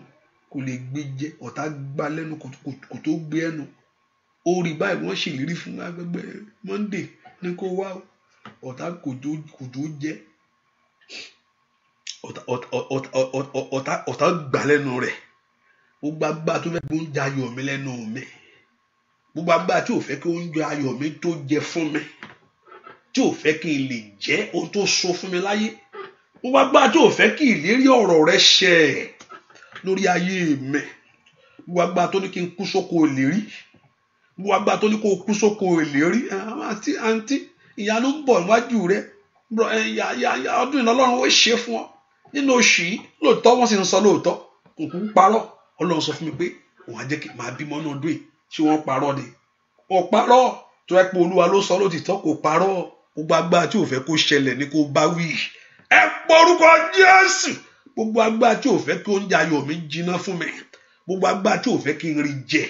kò lè gbé jẹ, ọ̀tá gbá lẹ́nu kò tó gbé ẹnu. Ó rí báyìí wọ́n ṣèlérí fún agbègbè Monday ní kó wá, ọ̀tá kò tó jẹ, ọ̀tá gbá lẹ́nu rẹ̀. Gbogbo agbára tó fẹ́ kí oúnjẹ ayọ̀ mi lẹ́nu mi, gbogbo agbára tí ò fẹ́ kí oúnjẹ ayọ̀ mi tó jẹ fún mi, tí ò fẹ́ kí n lè jẹ́ ohun tó so fún mi láyé, gbogbo agbára tí ò fẹ́ kí ìlérí ọ̀rọ̀ rẹ ṣẹ lórí ayé mi, gbogbo agbára tó ní kí n kú sóko ìlérí, gbogbo agbára tó ní kó kú sóko ìlérí. Àǹtí ìyanu ń bọ̀ níwájú rẹ, ọdún ìlọlọ́run ó ṣe fún ọ nínú oṣù yìí. Lóòótọ́ wọ́n sì ń sọ lóòótọ́, kò kú parọ́. Ọlọ́run sọ fún mi pé òun á jẹ́ kí màá bímọ náà dùn. Ṣé wọ́n parọ́ ni? Kò parọ́. Tó ẹ pé Olúwa ló sọ lótìtọ́, kò parọ́. Gbogbo agbára tí ò fẹ́ kó ṣẹlẹ̀ ni kó bá wí. Ẹ porúkọ Jésù. Gbogbo agbára tí ò fẹ́ kí oúnjẹ ayọ̀ mi jiná fún mi, gbogbo agbára tí ò fẹ́ kí n rí jẹ,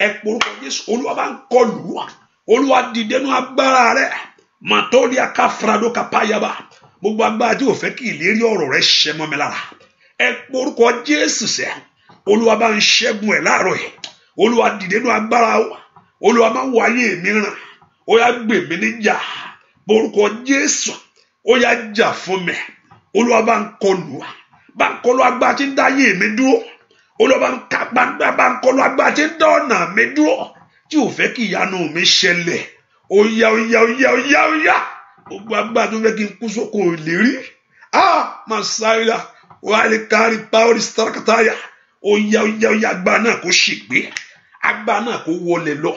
ẹ porúkọ Jésù. Olúwa bá ń kọlù wá. Olúwa dìde nínú agbára rẹ̀. Màtórí akáfrado kápáyàbá. Gbogbo agbára tí ò fẹ́ kí ìlérí ọ̀rọ̀ rẹ̀ ṣẹ mọ́ mi lára, ẹ porúkọ Jésù sẹ́. Olúwa bá ń ṣẹ́gun ẹ̀ láàárọ̀ yìí. Olúwa dìde nínú agbára wa. Olúwa máa wọ ayé mi ràn. Ó yá gbè mí níjà. Porúkọ Jésù. Ó yá jà fún mi. Olúwa bá ń kọlù wá. Bá ń kọlù agbára tí ń dá ayé mi dúró. Olúwa bá ń kọlù agbára tí ń dá ọ̀nà mi dúró, tí ò fẹ́ kí ìyanu mi ṣẹlẹ̀. Ó yá. Gbogbo agbára tó fẹ́ kí n kú sóko ìlérí. Màsáìlà wàhálì kárí pàórí sàràkàtàyà. Ó yá agbára náà kó ṣègbé. Agbára náà kó wọlé lọ.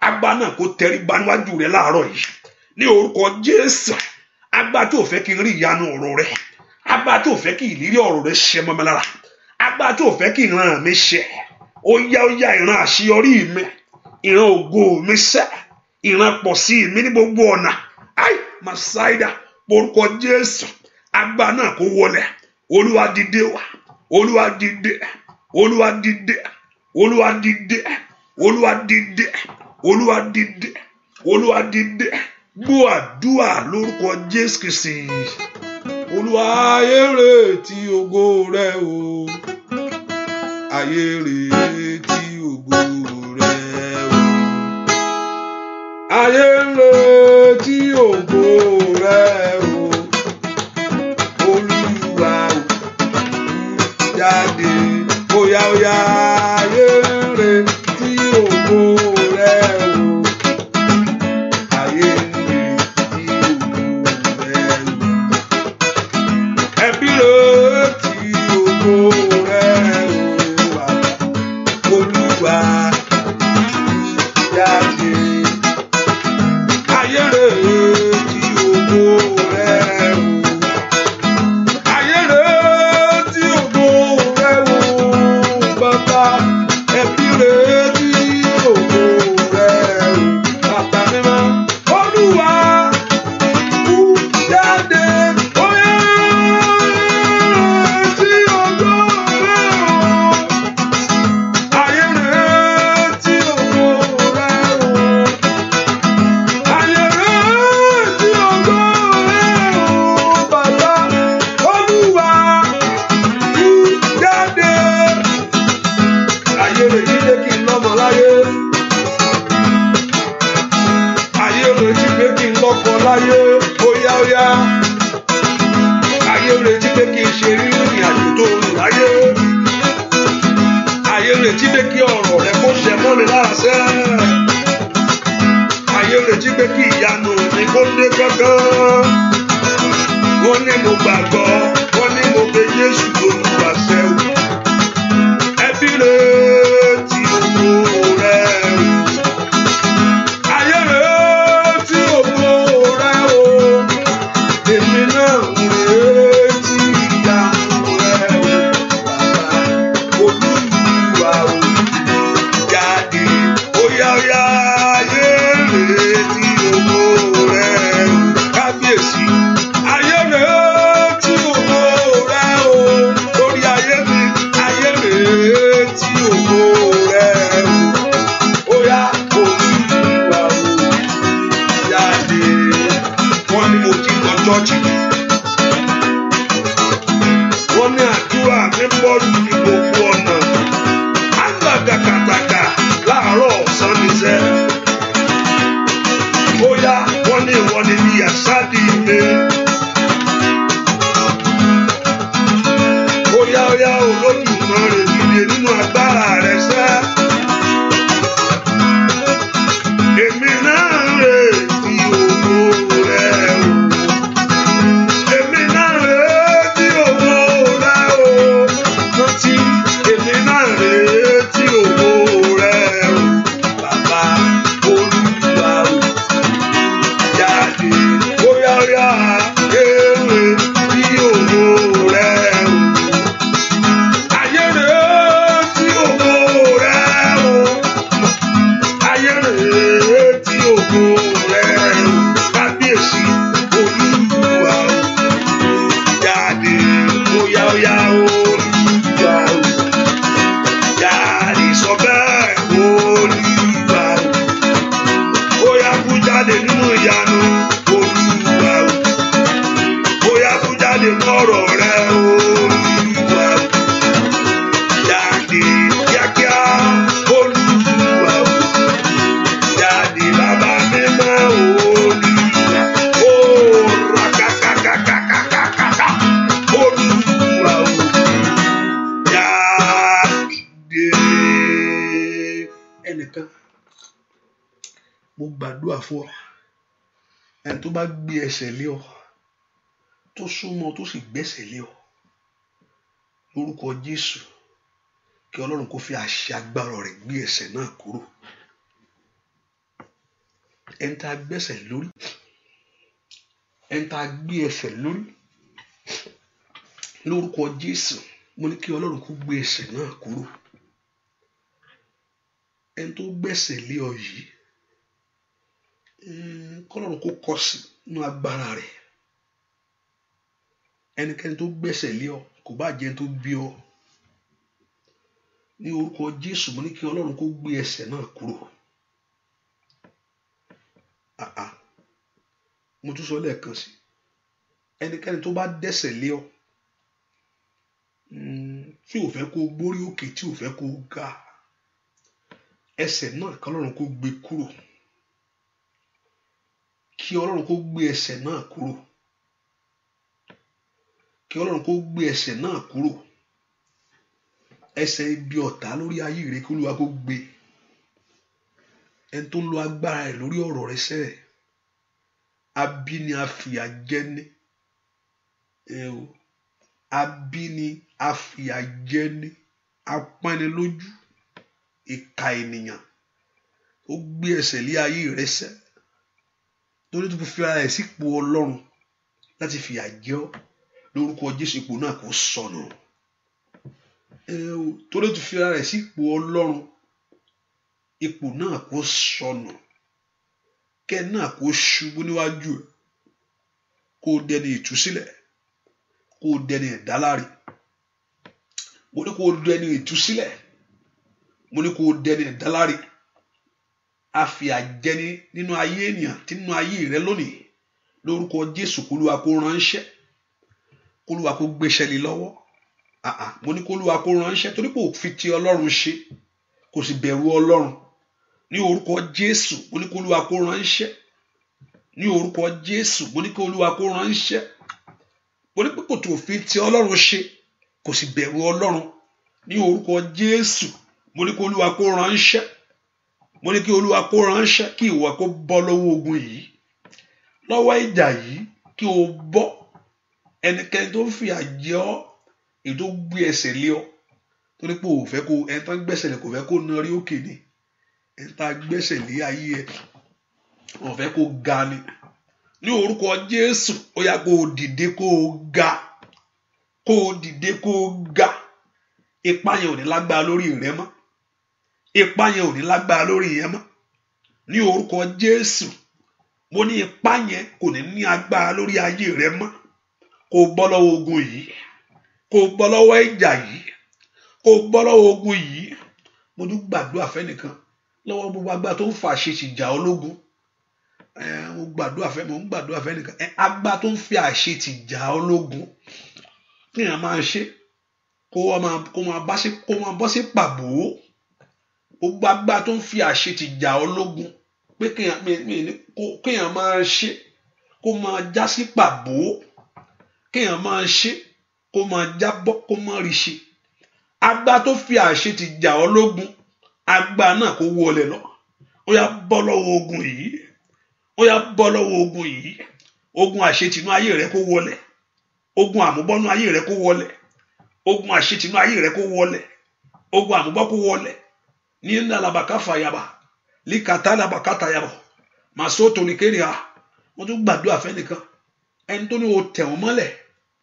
Agbára náà kó tẹríba níwájú rẹ láàárọ̀ yìí. Ní orúkọ Jésù. agbára tó fẹ́ kí n rí ìyanu ọ̀rọ̀ rẹ, agbára tó fẹ́ kí ìlérí ọ̀rọ̀ rẹ ṣẹ mọ́ mi lára, agbára tó fẹ́ kí ìran mi ṣẹ, ó yá ìran àṣeyọrí mi, ìran ògo mi ṣẹ, ìran pọ̀ sí mi ní gbogbo ọ̀nà. Ai masaida porúkọ Jésù, agbára náà kó wọlẹ̀. Olúwa dìde wá, Olúwa dìde, Olúwa dìde, Olúwa dìde, Olúwa dìde, Olúwa dìde, Olúwa dìde. Gbọ́ àdúrà lórúkọ Jésù Kristi. Olúwa ayé retí ògo rẹ o, ayé retí ògo rẹ o, ayé retí ògo rẹ o, Olúwa jáde, óyá óyá ayé retí ògo rẹ o, ayé retí ògo rẹ o, ẹbí retí ògo rẹ o, Olúwa jáde, ayé retí ògo rẹ o, ayé retí ògo rẹ o, bàbá ẹbí retí ògo rẹ o, bàbá mímọ́ Olúwa jáde, óyá retí ògo rẹ o, ayé retí ògo rẹ o, ayé retí ògo rẹ o, bàbá Olúwa jáde, ayé retí pé kí n lọ́mọ láyé, ayé retí pé kí n lọ́kọ láyé, óyá óyá, ayé retí pé kí n ṣe rírìn àjò tó rìn láyé, ayé retí pé kí ọ̀rọ̀ rẹ kó ṣẹ mọ́ mi lára sẹ́, ayé retí pé kí ìyanu mi kó dé gángan. Wọ́n ní mo gbàgbọ́, wọ́n ní mo pe Jésù Olúwa sẹ́ o, ẹbí retí ògo rẹ o, ayé retí ògo rẹ o, èmi náà ń retí ìyanu rẹ o, bàbá Olúwa o jáde, óyá óyá ayé retí ògo rẹ o, kábíyèsí ayé retí ògo rẹ o, lórí ayé mi ayé retí ògo rẹ o, óyá Olúwa o jáde. Wọ́n ní mo ti lọ chọ́ọ̀chì, wọ́n ní àdúrà mi pọ̀ jù ní gbogbo ọ̀nà, agbàgàkàtàkà láàárọ̀ ọ̀sán ní sẹ́, óyá wọ́n ní ìwọ ni bí àṣádì mi, óyá óyá Olódùmarè dìde nínú agbára rẹ sẹ́, èmi náà retí ògo rẹ o, èmi náà retí ògo rẹ o, rántí èmi náà retí ògo rẹ o, bàbá Olúwa o jáde, óyá óyá èrè tí ògo rẹ o, ayé retí ògo rẹ o, ayé retí ògo rẹ o, kábíyèsí Olúwa o jáde, óyá óyá Olúwa o jáde, sọ bẹ́ẹ̀ Olúwa o, óyá kú jáde nínú ìyanu Olúwa o, óyá kú jáde lọ́rọ̀ rẹ Olúwa o, jáde kíákíá Olúwa o, jáde bàbá mímọ́ Olúwa o, rakakakakakakaka Olúwa o jáde. Ẹnìkan mo gbàdúrà fún ọ, ẹni tó bá gbé ẹsẹ̀ lé ọ, tó súnmọ́ tó sì gbẹ́sẹ̀ lé ọ, lórúkọ Jésù kí Ọlọ́run kó fi àṣẹ agbára rẹ̀ gbé ẹsẹ̀ náà kúrò. Ẹni tá a gbẹ́sẹ̀ lórí, ẹni tá a gbé ẹsẹ̀ lórí lórúkọ Jésù mo ní kí Ọlọ́run kó gbé ẹsẹ̀ náà kúrò. ẹni tó gbẹ́sẹ̀ lé ọ yìí kọ́lọ́run kó kọ̀ sí inú agbára rẹ̀. ẹnikẹ́ni tó gbẹ́sẹ̀ lé ọ kò bá jẹ́ ẹni tó bí ọ, ní orúkọ Jésù mo ní kí Ọlọ́run kó gbé ẹsẹ̀ náà kúrò. mo tún sọ lẹ́ẹ̀kan sí, ẹnikẹ́ni tó bá dẹ́sẹ̀ lé ọ tí ò fẹ́ kó gbórí òkè, tí ò fẹ́ kó ga, ẹsẹ̀ náà kí Ọlọ́run kó gbé kúrò. kí Ọlọ́run kó gbé ẹsẹ̀ náà kúrò. kí Ọlọ́run kó gbé ẹsẹ̀ náà kúrò. ẹsẹ̀ ibi ọ̀tá lórí ayé rẹ kí Olúwa kó gbé. ẹni tó ń lo agbára rẹ̀ lórí ọ̀rọ̀ rẹ sẹ́rẹ̀, abíni afìyàjẹni, abíni afìyàjẹni, apánilójú, ìkà ènìyàn, ó gbé ẹsẹ̀ lé ayé rẹ sẹ́, torí tó fi ara rẹ̀ sípò Ọlọ́run láti fìyà jẹ ọ́, lórúkọ Jésù ipò náà kó sọnù. torí tó fi ara rẹ̀ sípò Ọlọ́run, ipò náà kó sọnù. kẹ́ náà kó ṣubú níwájú ẹ̀, kó dẹni ìtúsílẹ̀, kó dẹni ìdáláre. mo ní kó dẹni ìtúsílẹ̀, mo ní kó dẹni ìdáláre. afìyàjẹni nínú ayé ènìyàn tí nínú ayé rẹ lónìí, lórúkọ Jésù k'Olúwa kó ránṣẹ́, k'Olúwa kó gbéṣẹ́ lé lọ́wọ́. mo ní k'Olúwa kó ránṣẹ́, torí pé ó fi ti Ọlọ́run ṣe, kò sì bẹ̀rù Ọlọ́run. ní orúkọ Jésù mo ní k'Olúwa kó ránṣẹ́. ní orúkọ Jésù mo ní k'Olúwa kó ránṣẹ́. mo ní pé kò tó fi ti Ọlọ́run ṣe, kò sì bẹ̀rù Ọlọ́run. ní orúkọ Jésù mo ní k'Olúwa kó ránṣẹ́. mo ní kí Olúwa kó ránṣẹ́, kí ìwọ kó bọ́ lọ́wọ́ ogun yìí, lọ́wọ́ ìjà yìí, kí o bọ́. ẹnikẹ́ni tó ń fìyà jẹ ọ́, èyí tó gbé ẹsẹ̀ lé ọ, torí pé ò fẹ́ kó, ẹni tó ń gbẹ́sẹ̀ lé kò fẹ́ kó na rí òkè ni, ẹni tó ń gbẹ́sẹ̀ lé ayé ẹ ò fẹ́ kó ga ni. ní orúkọ Jésù ó yá kó o dìde kó o ga, kó o dìde kó o ga. ipá yẹn ò ní lágbára lórí rẹ mọ́, ipá yẹn ò ní lágbára lórí yẹn mọ́. ní orúkọ Jésù mo ní ipá yẹn kò ní ní agbára lórí ayé rẹ mọ́. kó o bọ́ lọ́wọ́ ogun yìí, kó o bọ́ lọ́wọ́ ìjà yìí, kó o bọ́ lọ́wọ́ ogun yìí. mo tún gbàdúrà fẹ́nìkan lọ́wọ́ gbogbo agbára tó ń fa àṣetì jà ológun. mo ń gbàdúrà fẹ́nìkan agbára tó ń fi àṣetì jà ológun, kí èèyàn máa ṣe kó máa bọ́ sí pàbó. gbogbo agbára tó ń fi àṣetì jà ológun, pé kéèyàn máa ṣe kó máa já sí pàbó, kéèyàn máa ṣe kó máa jábọ́, kó máa rí ṣe. agbára tó fi àṣetì jà ológun, agbára náà kó wọlé lọ. ó yá bọ́ lọ́wọ́ ogun yìí, ó yá bọ́ lọ́wọ́ ogun yìí. ogun àṣetìnú ayé rẹ kó wọlé, ogun àmúbọ́nú ayé rẹ kó wọlé, ogun àṣetìnú ayé rẹ kó wọlé, ogun àmúbọ́ kó wọlé. ní nàlàbàkà fàyàbà líkàtà làbàkàtà yàbọ màsótò nìkéria. wọ́n tún gbàdúrà fẹ́nìkan, ẹni tó ní o tẹ̀ wọ́n mọ́lẹ̀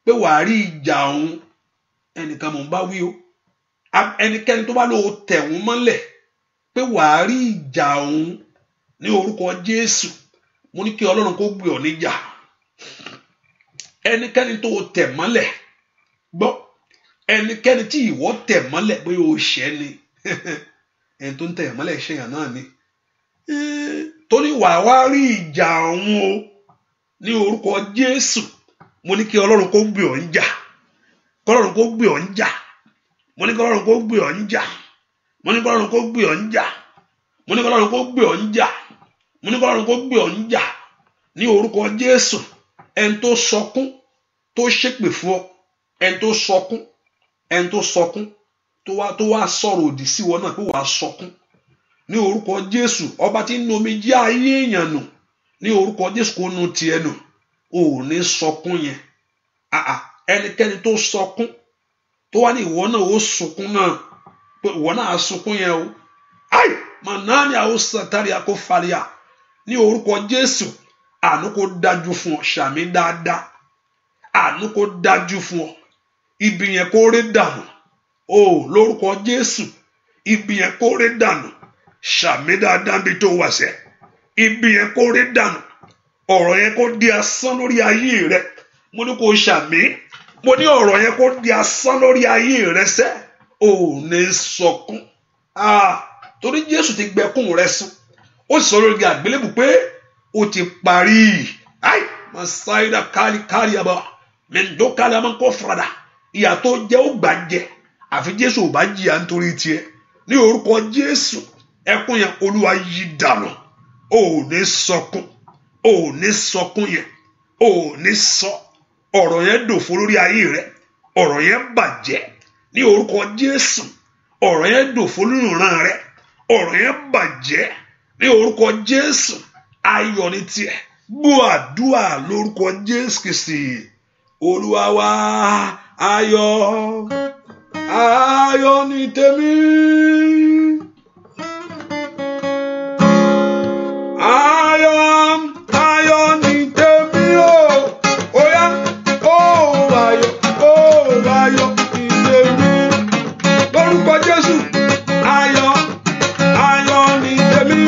pé wàá rí ìjà òun, ẹnìkan mò ń bá wí o. ẹnikẹ́ni tó bá lọ tẹ̀ wọ́n mọ́lẹ̀ pé wàá rí ìjà òun, ní orúkọ Jésù mo ní kí Ọlọ́run kó gbé ọ níjà. ẹnikẹ́ni tó tẹ̀ mọ́lẹ̀, gbọ́, ẹnikẹ́ni tí ìwọ tẹ̀ mọ́lẹ̀ pé o ṣẹ̀ ni ẹni tó ń tẹ̀ mọ́lẹ̀ ṣèyàn náà ni, torí wàá wá rí ìjà òun o. ní orúkọ Jésù mo ní kí Ọlọ́run kó gbé ọ níjà, k'Ọlọ́run kó gbé ọ níjà, mo ní kí Ọlọ́run kó gbé ọ níjà, mo ní kí Ọlọ́run kó gbé ọ níjà, mo ní kí Ọlọ́run kó gbé ọ níjà, mo ní kí Ọlọ́run kó gbé ọ níjà. ní orúkọ Jésù ẹni tó sọkún tó ṣépè fún ọ, ẹni tó sọkún tó wá sọ̀rọ̀ òdì sí wọn náà pé wàá sọkún, ní orúkọ Jésù ọba tí ń nu omijé ayé èèyàn nù, ní orúkọ Jésù kó nu tiẹ̀ nù. ò ní sọkún yẹn. ẹnikẹ́ni tó sọkún tó wá ní ìwọ náà ó sunkún náà, pé ìwọ náà á sunkún yẹn o. ai manani àwọn sàtàrí àkófàríà, ní orúkọ Jésù àánú kó dájú fún ọ, ṣàmì dáadáa, àánú kó dájú fún ọ, ibi yẹn kó ré dànù, lórúkọ Jésù, ibi yẹn kó ré dànù, ṣàmì dáadáa bí tó wà sẹ́, ibi yẹn kó ré dànù, ọ̀rọ̀ yẹn kó di asán lórí ayé rẹ, mo ní kó ṣàmì, mo ní ọ̀rọ̀ yẹn kó di asán lórí ayé rẹ sẹ́, ò ní sọkún, torí Jésù ti gbẹkún rẹ sùn, ó sì sọ lórí àgbélébù pé ó ti parí, masaida kárí àbá mẹ́ndókàlà máa ń kọ́ fúradà, ìyà tó jẹ́ ó gbà jẹ, àfi Jésù ò bá jìyà nítorí tiẹ̀, ní orúkọ Jésù, ẹkún yẹn Olúwa yí dànù, ò ní sọkún, ò ní sọkún yẹn, ò ní sọ, ọ̀rọ̀ yẹn dòfo lórí ayé rẹ, ọ̀rọ̀ yẹn bàjẹ́ ní orúkọ Jésù, ọ̀rọ̀ yẹn dòfo lórí ìran rẹ, ọ̀rọ̀ yẹn bàjẹ́ ní orúkọ Jésù, ayọ̀ ní tiẹ̀, gbọ́ àdúrà lórúkọ Jésù Kristi Olúwa wa, ayọ̀, ayọ̀ ní tèmi, ayọ̀ ní tèmi oya, ayọ̀ ní tèmi, lórúkọ Jésù, ayọ̀ ní tèmi,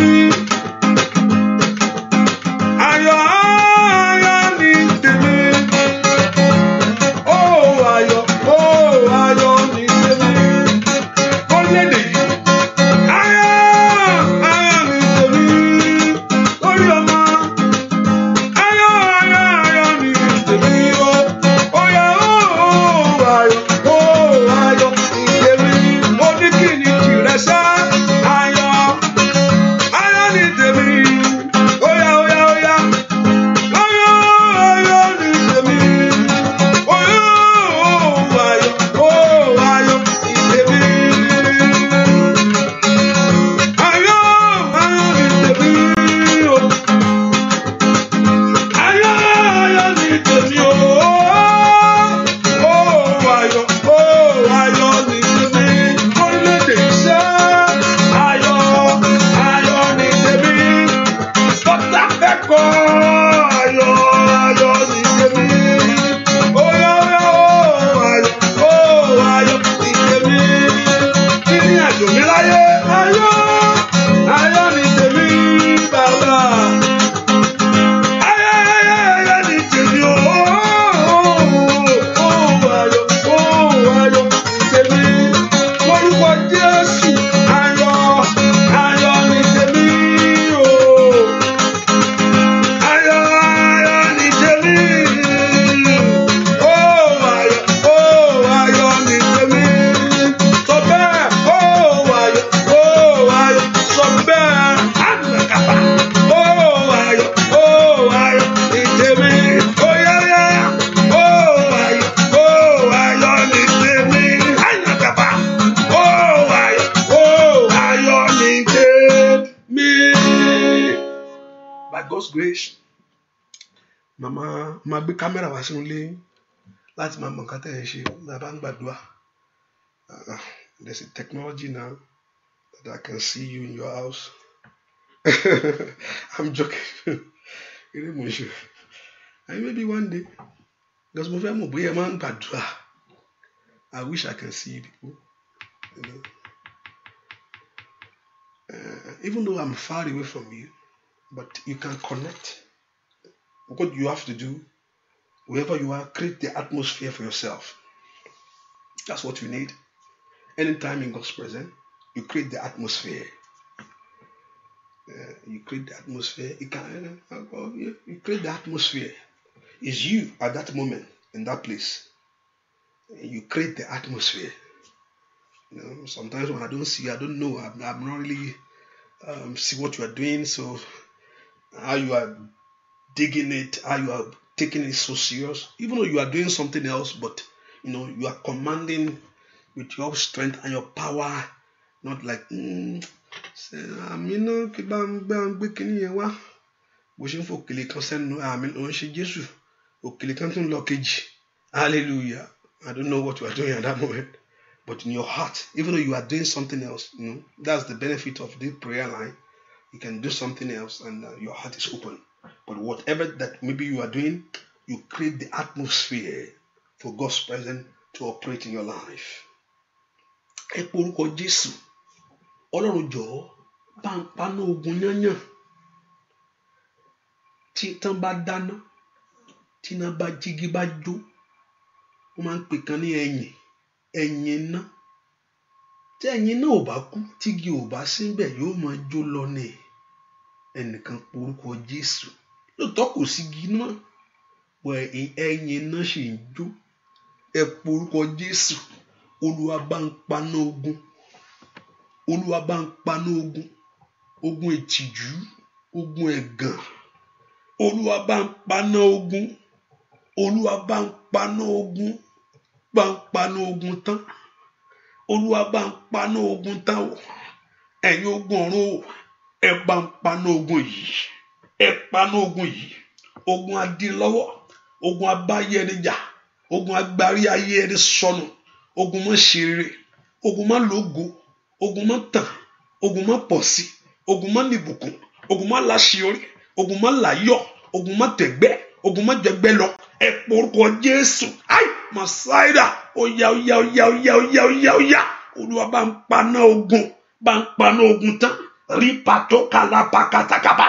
ayọ̀ ní tèmi, ayọ̀ ní tèmi, ó lédè yìí, ayọ̀ ní tèmi, lórí ọmọ, ayọ̀ ní tèmi, oya, ayọ̀ ní tèmi, mo ní kí ni tìrẹ sá, ayọ̀ ní tèmi, oya, ayọ̀ ní tèmi, ayọ̀ ní tèmi, máa gbé kámẹ́rà wá sínú ilé láti máa mọ nǹkan tẹ́ ẹ ṣe bá ń gbàdúrà. There's a technology now that I can see you in your house. I'm joking. And maybe one day, because mo fẹ́ mọ̀ bóyá ẹ máa ń gbàdúrà. I wish I can see you people. You know? Even though I'm far away from you, but you can connect. What you have to do, wherever you are, create the atmosphere for yourself. That's what you need. Anytime in God's presence, you create the atmosphere. You create the atmosphere. You create the atmosphere. It's you at that moment in that place. You create the atmosphere. You know, sometimes when I don't see, I don't know. I'm not really see what you are doing. So how you are digging it, how you are taking it so serious, even though you are doing something else, but you are commanding with your strength and your power, not like hallelujah. I don't know what you are doing at that moment, but in your heart, even though you are doing something else, that's the benefit of the prayer line. You can do something else and your heart is open. But whatever that maybe you are doing, you create the atmosphere for God's presence to operate in your life. Ẹ pe orúkọ Jésù. Ọlọ́run jọ̀ọ́ bá ń paná ogun yányàn. Tí tán bá dáná, tí iná bá jígí bá jó, wọ́n máa ń pè kan ní ẹ̀yìn iná. Tí ẹ̀yìn náà ò bá kú, tígi ò bá síbẹ̀ yóò máa jó lọ ní ẹnìkan pe orúkọ Jésù. Lóòótọ́ kò sí igi náà, wọ ẹ̀yìn iná sì ń jó. Ẹ pe orúkọ Jésù. Olúwa bá ń paná ogun. Olúwa bá ń paná ogun. Ogun ìtìjú, ogun ẹ̀gàn. Olúwa bá ń paná ogun. Olúwa bá ń paná ogun. Bá ń paná ogun tán. Olúwa bá ń paná ogun tán o. Ẹ̀yin ogun ọ̀run o. Ẹ bá ń paná ogun yìí. Ẹ paná ogun yìí. Ogun adínlọ́wọ́. Ogun abáyẹnijà. Ogun agbárí ayé ẹni sọnù. Ogun má ṣe rere. Ogun má lógo. Ogun má tàn. Ogun má pọ̀ sí. Ogun má nìbùkún. Ogun má láṣeyọrí. Ogun má láyọ̀. Ogun má tẹ̀gbẹ́. Ogun má jẹgbẹ́ lọ. Ẹ pe orúkọ Jésù. Ai Màsáídà. Oya. Olúwa bá ń paná ogun. Bá ń paná ogun tán. Ripato kalapakatakaba.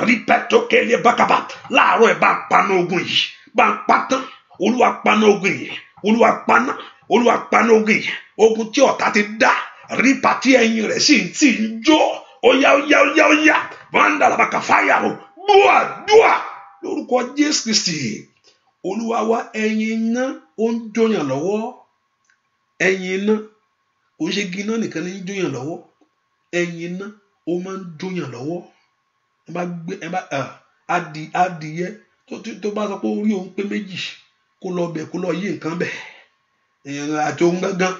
Ripato kelebakaba. Láàárọ̀ ẹ̀ bá ń paná ogun yìí. Bá ń pa tán. Olúwa paná ogun yìí. Olúwa paná. Olúwa paná ogun yìí. Ogun tí ọ̀tá ti dá. Ripati ẹ̀yìn rẹ̀ sì ń tì ń jó. Oya. Vandalabaka fire o. Dúà. Lórúkọ Jésù Kristi. Olúwa wa ẹ̀yìn iná ó ń jóyàn lọ́wọ́. Ẹ̀yìn iná ó ń ṣe gíná nìkan ní jóyàn lọ́wọ́. Ẹ̀yìn iná ó máa ń jóyàn lọ́wọ́. Adìyẹ tó bá sọ pé orí òun pé méjì kó lọ bẹ̀ kó lọ yí nǹkan bẹ̀. Àti ohun gángan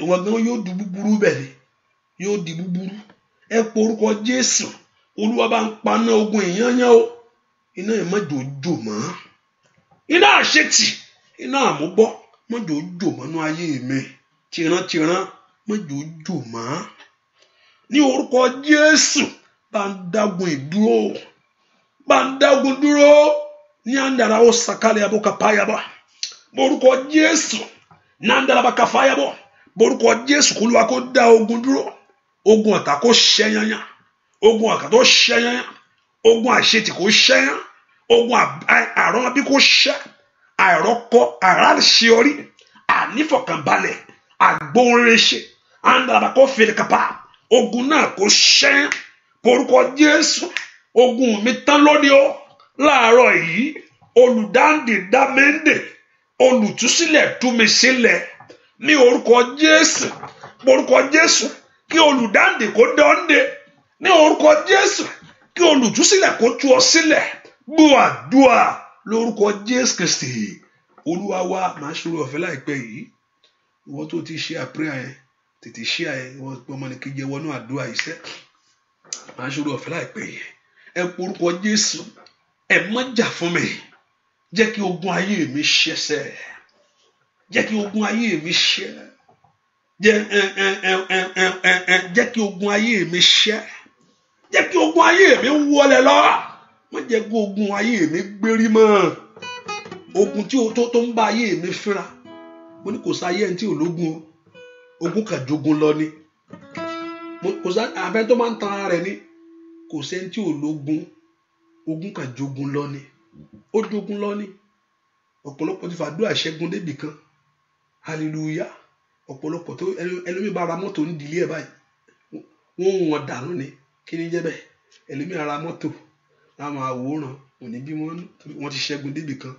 wọn gan yóò di búburú bẹ̀ ni yóò di búburú. Ẹ pe orúkọ Jésù. Olúwa bá ń paná ogun ìyányán o. Iná ẹ̀ má jò mọ́. Iná àṣetì, iná àmúbọ́ má jò mọ́nú ayé mi. Tìran má jò mọ́. Ní orúkọ Jésù bá ń dágun ìdúró. Bá ń dágun dúró. Ní àndàrà ó sàkálẹ̀ àbúkà páyàbọ̀. Borúkọ Jésù. Ní àndàrà bá kàfáyàbọ̀. Borúkọ Jésù kó Olúwa kó dá ogun dúró. Ogun ọ̀tá kó ṣẹ́yányán. Ogun ọ̀tá tó ṣẹ́yányán. Ogun àṣetì kó ṣẹ́yán. Ogun àrọ́mọbí kó ṣẹ́. Àìrọ́kọ àráṣeorí. Ànífọ̀kànbalẹ̀. Àgbóhùnrẹ́ṣe. Àndàrà kó fèrè kàpá. Ogun náà kó ṣẹ́yán. Borúkọ Jésù. Ogun mi tán lónìí o. Láàárọ̀ yìí. Olùdáǹdè dá méńdè. Olùtúsílẹ̀ tú mi sílẹ̀. Ní orúkọ Jésù. Borúkọ Jésù. Kí olùdáǹdè kó dọ́ǹdè. Ní orúkọ Jésù. Kí olùtúsílẹ̀ kó tú ọ sílẹ̀. Gbọ́ àdúà lórúkọ Jésù Kristi. Olúwa wa máa ṣòro ọ̀fẹ́ láìpẹ́ yìí. Ìwọ tó ti ṣe àpẹẹrẹ yẹn tètè ṣe àyè ìwọ ọmọnìkejì wọnú àdúrà iṣẹ́. Máa ṣòro ọ̀fẹ́ láìpẹ́ yìí. Ẹ pe orúkọ Jésù. Ẹ má jà fún mi. Jẹ́ kí ogun ayé mi ṣẹ̀ṣẹ̀. Jẹ́ kí ogun ayé mi ṣẹ́. Jẹ́ kí ogun ayé mi ṣẹ́. Jẹ́ kí ogun ayé mi wọlé lọ. Má jẹ́ kí ogun ayé mi gbérí mọ́. Ogun tí tó ń bá ayé mi fínra. Mo ní kò sáyé ẹni tí ò lógun o. Ogun kan jogun lọ ni. Kò sá àbẹ́ tó máa ń tan ara rẹ̀ ni. Kò sẹ́ni tí ò lógun. Ogun kan jogun lọ ni. Ó jogun lọ ni. Ọ̀pọ̀lọpọ̀ ti fàdúrà ṣẹ́gun débì kan. Hallelujah. Ọ̀pọ̀lọpọ̀ tó ẹlòmíì bá ra mọ́tò ń dìlé ẹ̀ báyìí. Wọ́n dànù ni. Kí ni jẹ́ bẹ́ẹ̀? Ẹlòmíì ra mọ́tò. Láwọn àwòrán òní bí wọ́n ti ṣẹ́gun débì kan.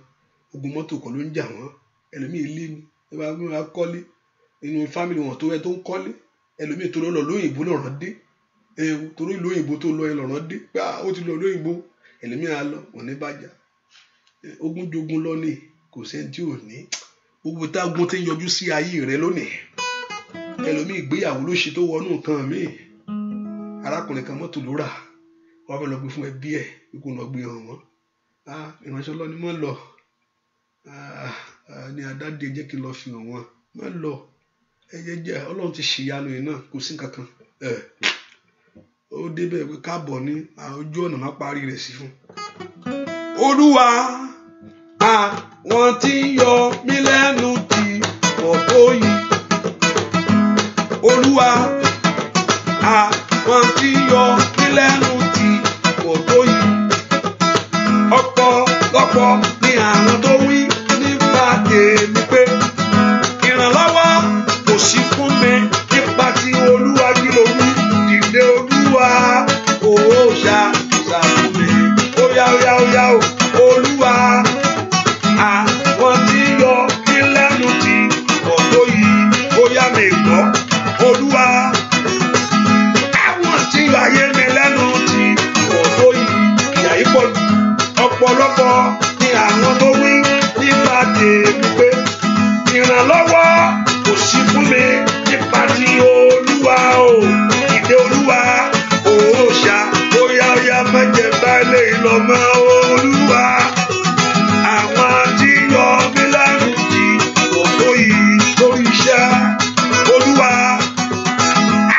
Ogun mọ́tò kan ló ń jà wọ́n. Ẹlòmíì ilé ni. Ẹ bá gbé wọn kọ́lé. Inú fámìlì wọn tó ẹ tó ń kọ́lé. Ẹlòmíì tó lọ lóyìnbó lọ́rọ̀ dé. Torí lóyìnbó tó lọ ẹ lọ́rọ̀ dé. Pé ó ti lọ lóyìnbó. Ẹlòmíì á lọ wọ́n ní bàjá. Ogun jogun lọ ni. Kò sẹ́ni tí ò ní. Gbogbo tágun tí ń yọjú sí ayé rẹ lónìí. Ẹlòmíì ìgbéyàwó ló ṣe tó wọnú nǹkan míì. Arákùnrin kan mọ́tò ló rà. Wọ́n fẹ́ lọ gbé fún ẹbí ẹ̀. Ikú lọ gbé hàn wọ́n. Ìránṣẹ́ Ọlọ́run mọ́ lọ. Ní adáde jẹ́ kí n lọ fi hàn wọ́n. Mọ́ lọ. Jẹ́ Ọlọ́run ti ṣìyanu yìí náà. Kò sí nǹkan kan. Ó débẹ̀ pé káàbọ̀ ní ojú ọ̀nà má parí rẹ̀ sí fún. Olúwa, àwọn tí yọ mí lẹ́nu ti pọ̀ tó yìí. Olúwa, àwọn tí yọ mí lẹ́nu ti pọ̀ tó yìí. Ọ̀pọ̀lọpọ̀ ni àwọn tó wí nípa tèmi pé ìrànlọ́wọ́ kò sí fún mi nípa ti Olúwa kí ló wí. Dìde Olúwa, ṣàṣà fún mi. Óyá o, Olúwa, àwọn tí yọ mí lẹ́nu ti pọ̀ tó yìí. Óyá mi gbọ́, Olúwa, àwọn tí yọ ayé mi lẹ́nu ti pọ̀ tó yìí. Ìyà yìí pọ̀ jù. Ọ̀pọ̀lọpọ̀ ni àwọn tó wí nípa tèmi pé ìrànlọ́wọ́ kò sí fún mi nípa ti Olúwa o. Ìdè Olúwa, ṣá, óyá má jẹ́ báyìí lọ́mọ Olúwa. Àwọn tí yọ mí lẹ́nu ti pọ̀ tó yìí lórí iṣẹ́. Olúwa,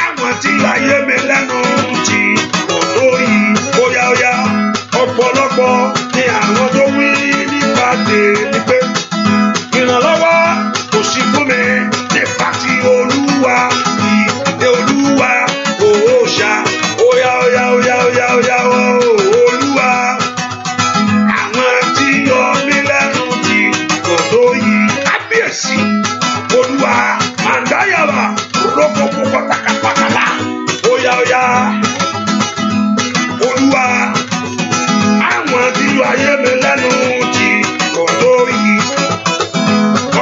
àwọn tí yọ ayé mi lẹ́nu ti pọ̀ tó yìí. Óyá. Ọ̀pọ̀lọpọ̀ ni àwọn tó wí nípa tèmi pé ìrànlọ́wọ́ kò sí fún mi nípa ti Olúwa. Ìdè Olúwa, ṣá, óyá Olúwa. Àwọn tí yọ mí lẹ́nu ti pọ̀ tó yìí. Kábíyèsí Olúwa, màndáyàwá rókòkò pàtàkàpàkàlà. Óyá Olúwa, àwọn tí yọ ayé mi lẹ́nu ti pọ̀ tó yìí.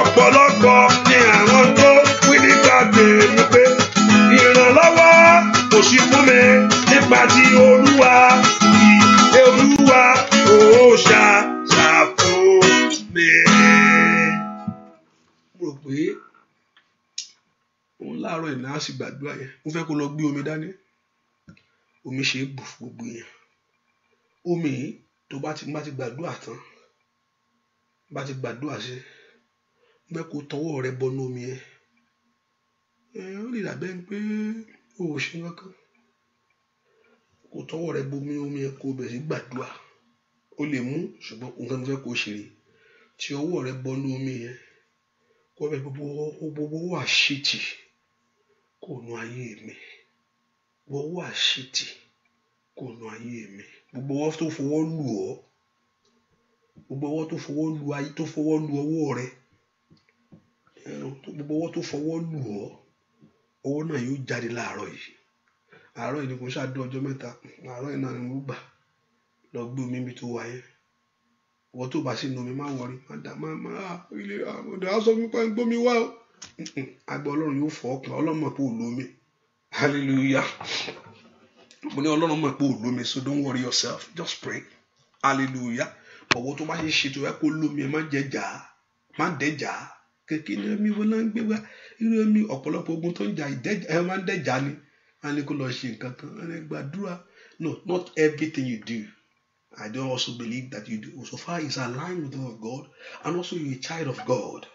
Ọ̀pọ̀lọpọ̀ ni àwọn tó wí nípa tèmi pé ìrànlọ́wọ́ kò sí fún mi nípa ti Olúwa. Ìdè Olúwa, ṣàṣà fún mi. Mo rò pé òun láàárọ̀ ìná á sì gbàdúrà yẹn. Mo fẹ́ kó lọ gbé omi dání. Omi ṣe é bù fún gbogbo yẹn. Omi yìí tó bá ti gbàdúrà tán, bá ti gbàdúrà sí, mo fẹ́ kó tọwọ́ rẹ bọnú omi yẹn. Ó lè dàbẹ́ pé o ò ṣe nǹkan. Kó tọwọ́ rẹ bomi omi yẹn kó bẹ̀rẹ̀ sí gbàdúrà. O lè mú, ṣùgbọ́n nǹkan tó fẹ́ kó ṣe rè. Tí ọwọ́ rẹ bọnú omi yẹn, kó bẹ gbogbo owó àṣetì kó nu ayé mi. Gbogbo owó àṣetì kó nu ayé mi. Gbogbo ọwọ́ tó fọwọ́ lù ọ́, gbogbo ọwọ́ tó fọwọ́ lù ayé, tó fọwọ́ lù ọwọ́ rẹ, gbogbo ọwọ́ tó fọwọ́ lù ọ́, ọwọ́ náà yóò jáde láàárọ̀ yìí. Àárọ̀ yìí ni kò ṣáàdó ọjọ́ mẹ́ta. Àárọ̀ yìí náà ni mo gbà lọ gbé omi mi tó wáyé. Wọ́n tó bá sí inú mi má wọrí, ilé ọ̀dọ̀ á sọ fún mi pé gbómi wá o. Àgbà Ọlọ́run yóò fọ́ ọkàn. Ọlọ́run mọ̀ pé ò lómi. Hallelujah. Mo ní Ọlọ́run mọ̀ pé ò lómi, so don't worry yourself, just pray. Hallelujah. Ọwọ́ tó bá ṣe ṣètò ẹ kó lómi ẹ má jẹjà, má dẹjà. Kékeré ẹ̀mí wo ló ń gbé wá? Irú ẹ̀mí ọ̀pọ̀lọpọ̀ ogun tó ń jà ẹ máa ń dẹjà ni. A ní kó lọ ṣe nǹkan kan. A ní gbàdúrà. No, not everything you do. I don't also believe that you do. So far is aligned with the word of God, and also you're a child of God.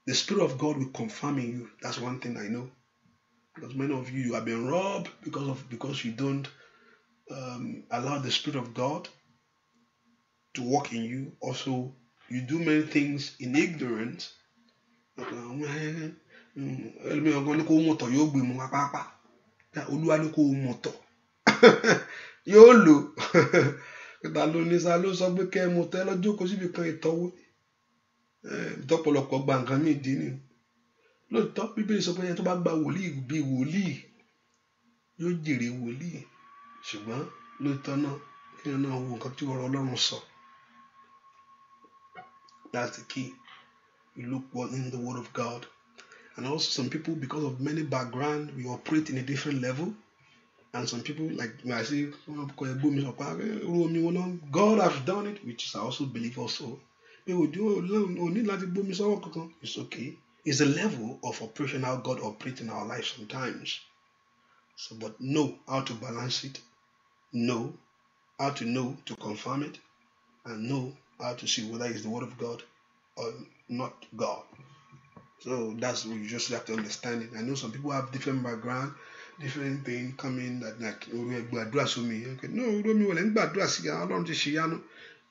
The Spirit of God will confirm in you. That's one thing I know. Because many of you have been robbed because you don't allow the Spirit of God to work in you. Also, you do many things in ignorance. Yóò lò. Ta ló ní sá ló sọ pé kẹ́ ẹ mọ̀ tẹ́ lọ́jọ́ kó síbi kan ìtọ́wò. Tọ́pọ̀lọpọ̀ gba nǹkan mí dín ní. Lóòótọ́ Bíbélì sọ pé ẹni tó bá gba wòlíì bí wòlíì yóò jèrè wòlíì. Ṣùgbọ́n lóòótọ́ náà kí ẹ náà wo nǹkan tí ọ̀rọ̀ Ọlọ́run sọ. That's the key. You look what in the Word of God. And also some people, because of many background, we operate in a different level. And some people, like I say, God has done it, which I also believe also. It's okay. It's a level of operation how God operates in our lives sometimes. So, but know how to balance it. Know how to know to confirm it. And know how to see whether it's the Word of God or not God. So that's what you just have to understand it. I know some people have different background. different thing coming that like gbàdúrà sómi. Okay, no, romi wọlé ń gbàdúrà sí Ọlọ́run ti ṣe yánu,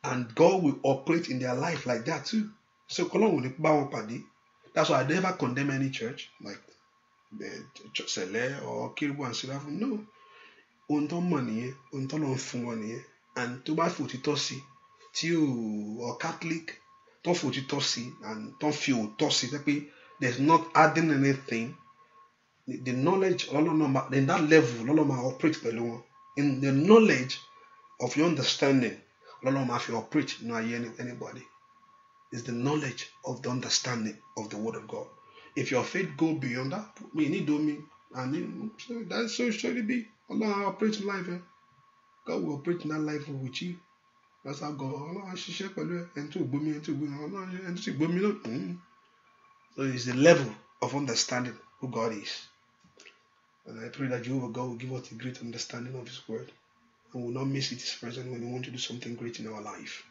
and God will operate in their life like that too. So Ọlọ́run ní bá wọn pàdé. That's why I never condemn any church like the Sele or Kiribu and Seraphim. No, ohun tó mọ̀ nìyẹn, ohun tó lọ fún wọn nìyẹn, and tó bá fòtítọ́ sí tí o Catholic tó fòtítọ́ sí and tó fi òótọ́ sí pé there's not adding anything. The knowledge in that level Ọlọ́run operate pẹ̀lú wọn. In the knowledge of your understanding Ọlọ́run operate no anybody. It's the knowledge of the understanding of the word of God. If your faith go beyond that, we need me, and that's so should it be. Allah operate in life. God will operate in that life with you. That's how God. Allah ṣiṣẹ́ pẹ̀lú ẹni tó gbómi, ẹni tó gbómi, Allah ẹni tó sì gbómi náà. So it's the level of understanding who God is. And I pray that Jehovah God will give us a great understanding of His word, and will not miss His presence when we want to do something great in our life.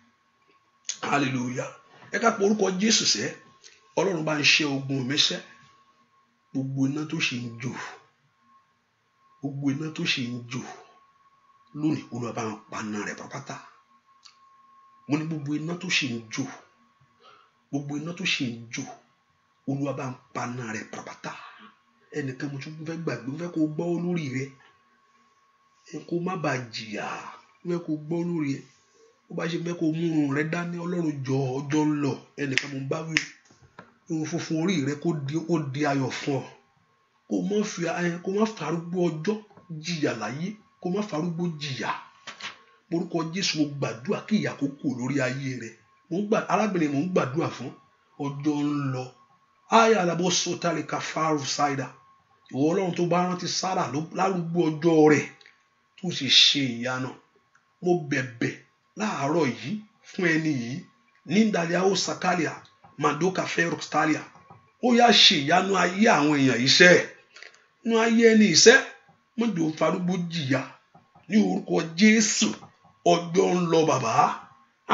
Hallelujah. Ẹ ká porúkọ Jésù sẹ́, Ọlọ́run bá ń ṣe ogun mẹ́sẹ́, gbogbo iná tó ṣe ń jò, gbogbo iná tó ṣe ń jò, lónìí Olúwa bá ń paná rẹ̀ pátápátá. Mo ní gbogbo iná tó ṣe ń jò, gbogbo iná tó ṣe ń jò, Olúwa bá ń paná rẹ̀ pátápátá. Ẹnìkan mo tún fẹ́ gbàgbé, mo fẹ́ kó gbọ́ olórí rẹ̀, kó má bàa jìyà, mo fẹ́ kó gbọ́ olórí rẹ̀. Ó bá ṣe fẹ́ kó mú irun rẹ̀ dání, Ọlọ́run jọ ọjọ́ ń lọ. Ẹnìkan mo bá wí, irun funfun orí rẹ̀ kó di ayọ̀ fún ọ. Kó má farúgbó ọjọ́ jìyà láyé, kó má farúgbó jìyà. Orúkọ Jésù mo gbàdúrà kí ìyà kó kù lórí ayé rẹ̀. Arábìnrin mo ń gbàdúrà fún ọjọ́ ń lọ. Aya alabo sotale kafaru saida. Ìwọ Ọlọ́run tó bá rántí Sárà lárúgbó ọjọ́ rẹ̀ tó sì ṣe ìyanu. Mo bẹ̀bẹ̀ láàárọ̀ yìí fún ẹni yìí ní Daliao Sakalia Madoka Ferro Stalia. Ó yá ṣe ìyanu ayé àwọn èèyàn iṣẹ́. Nú ayé ẹni iṣẹ́, mọ́jọ farúgbó jìyà ní orúkọ Jésù. Ọjọ́ ń lọ bàbá.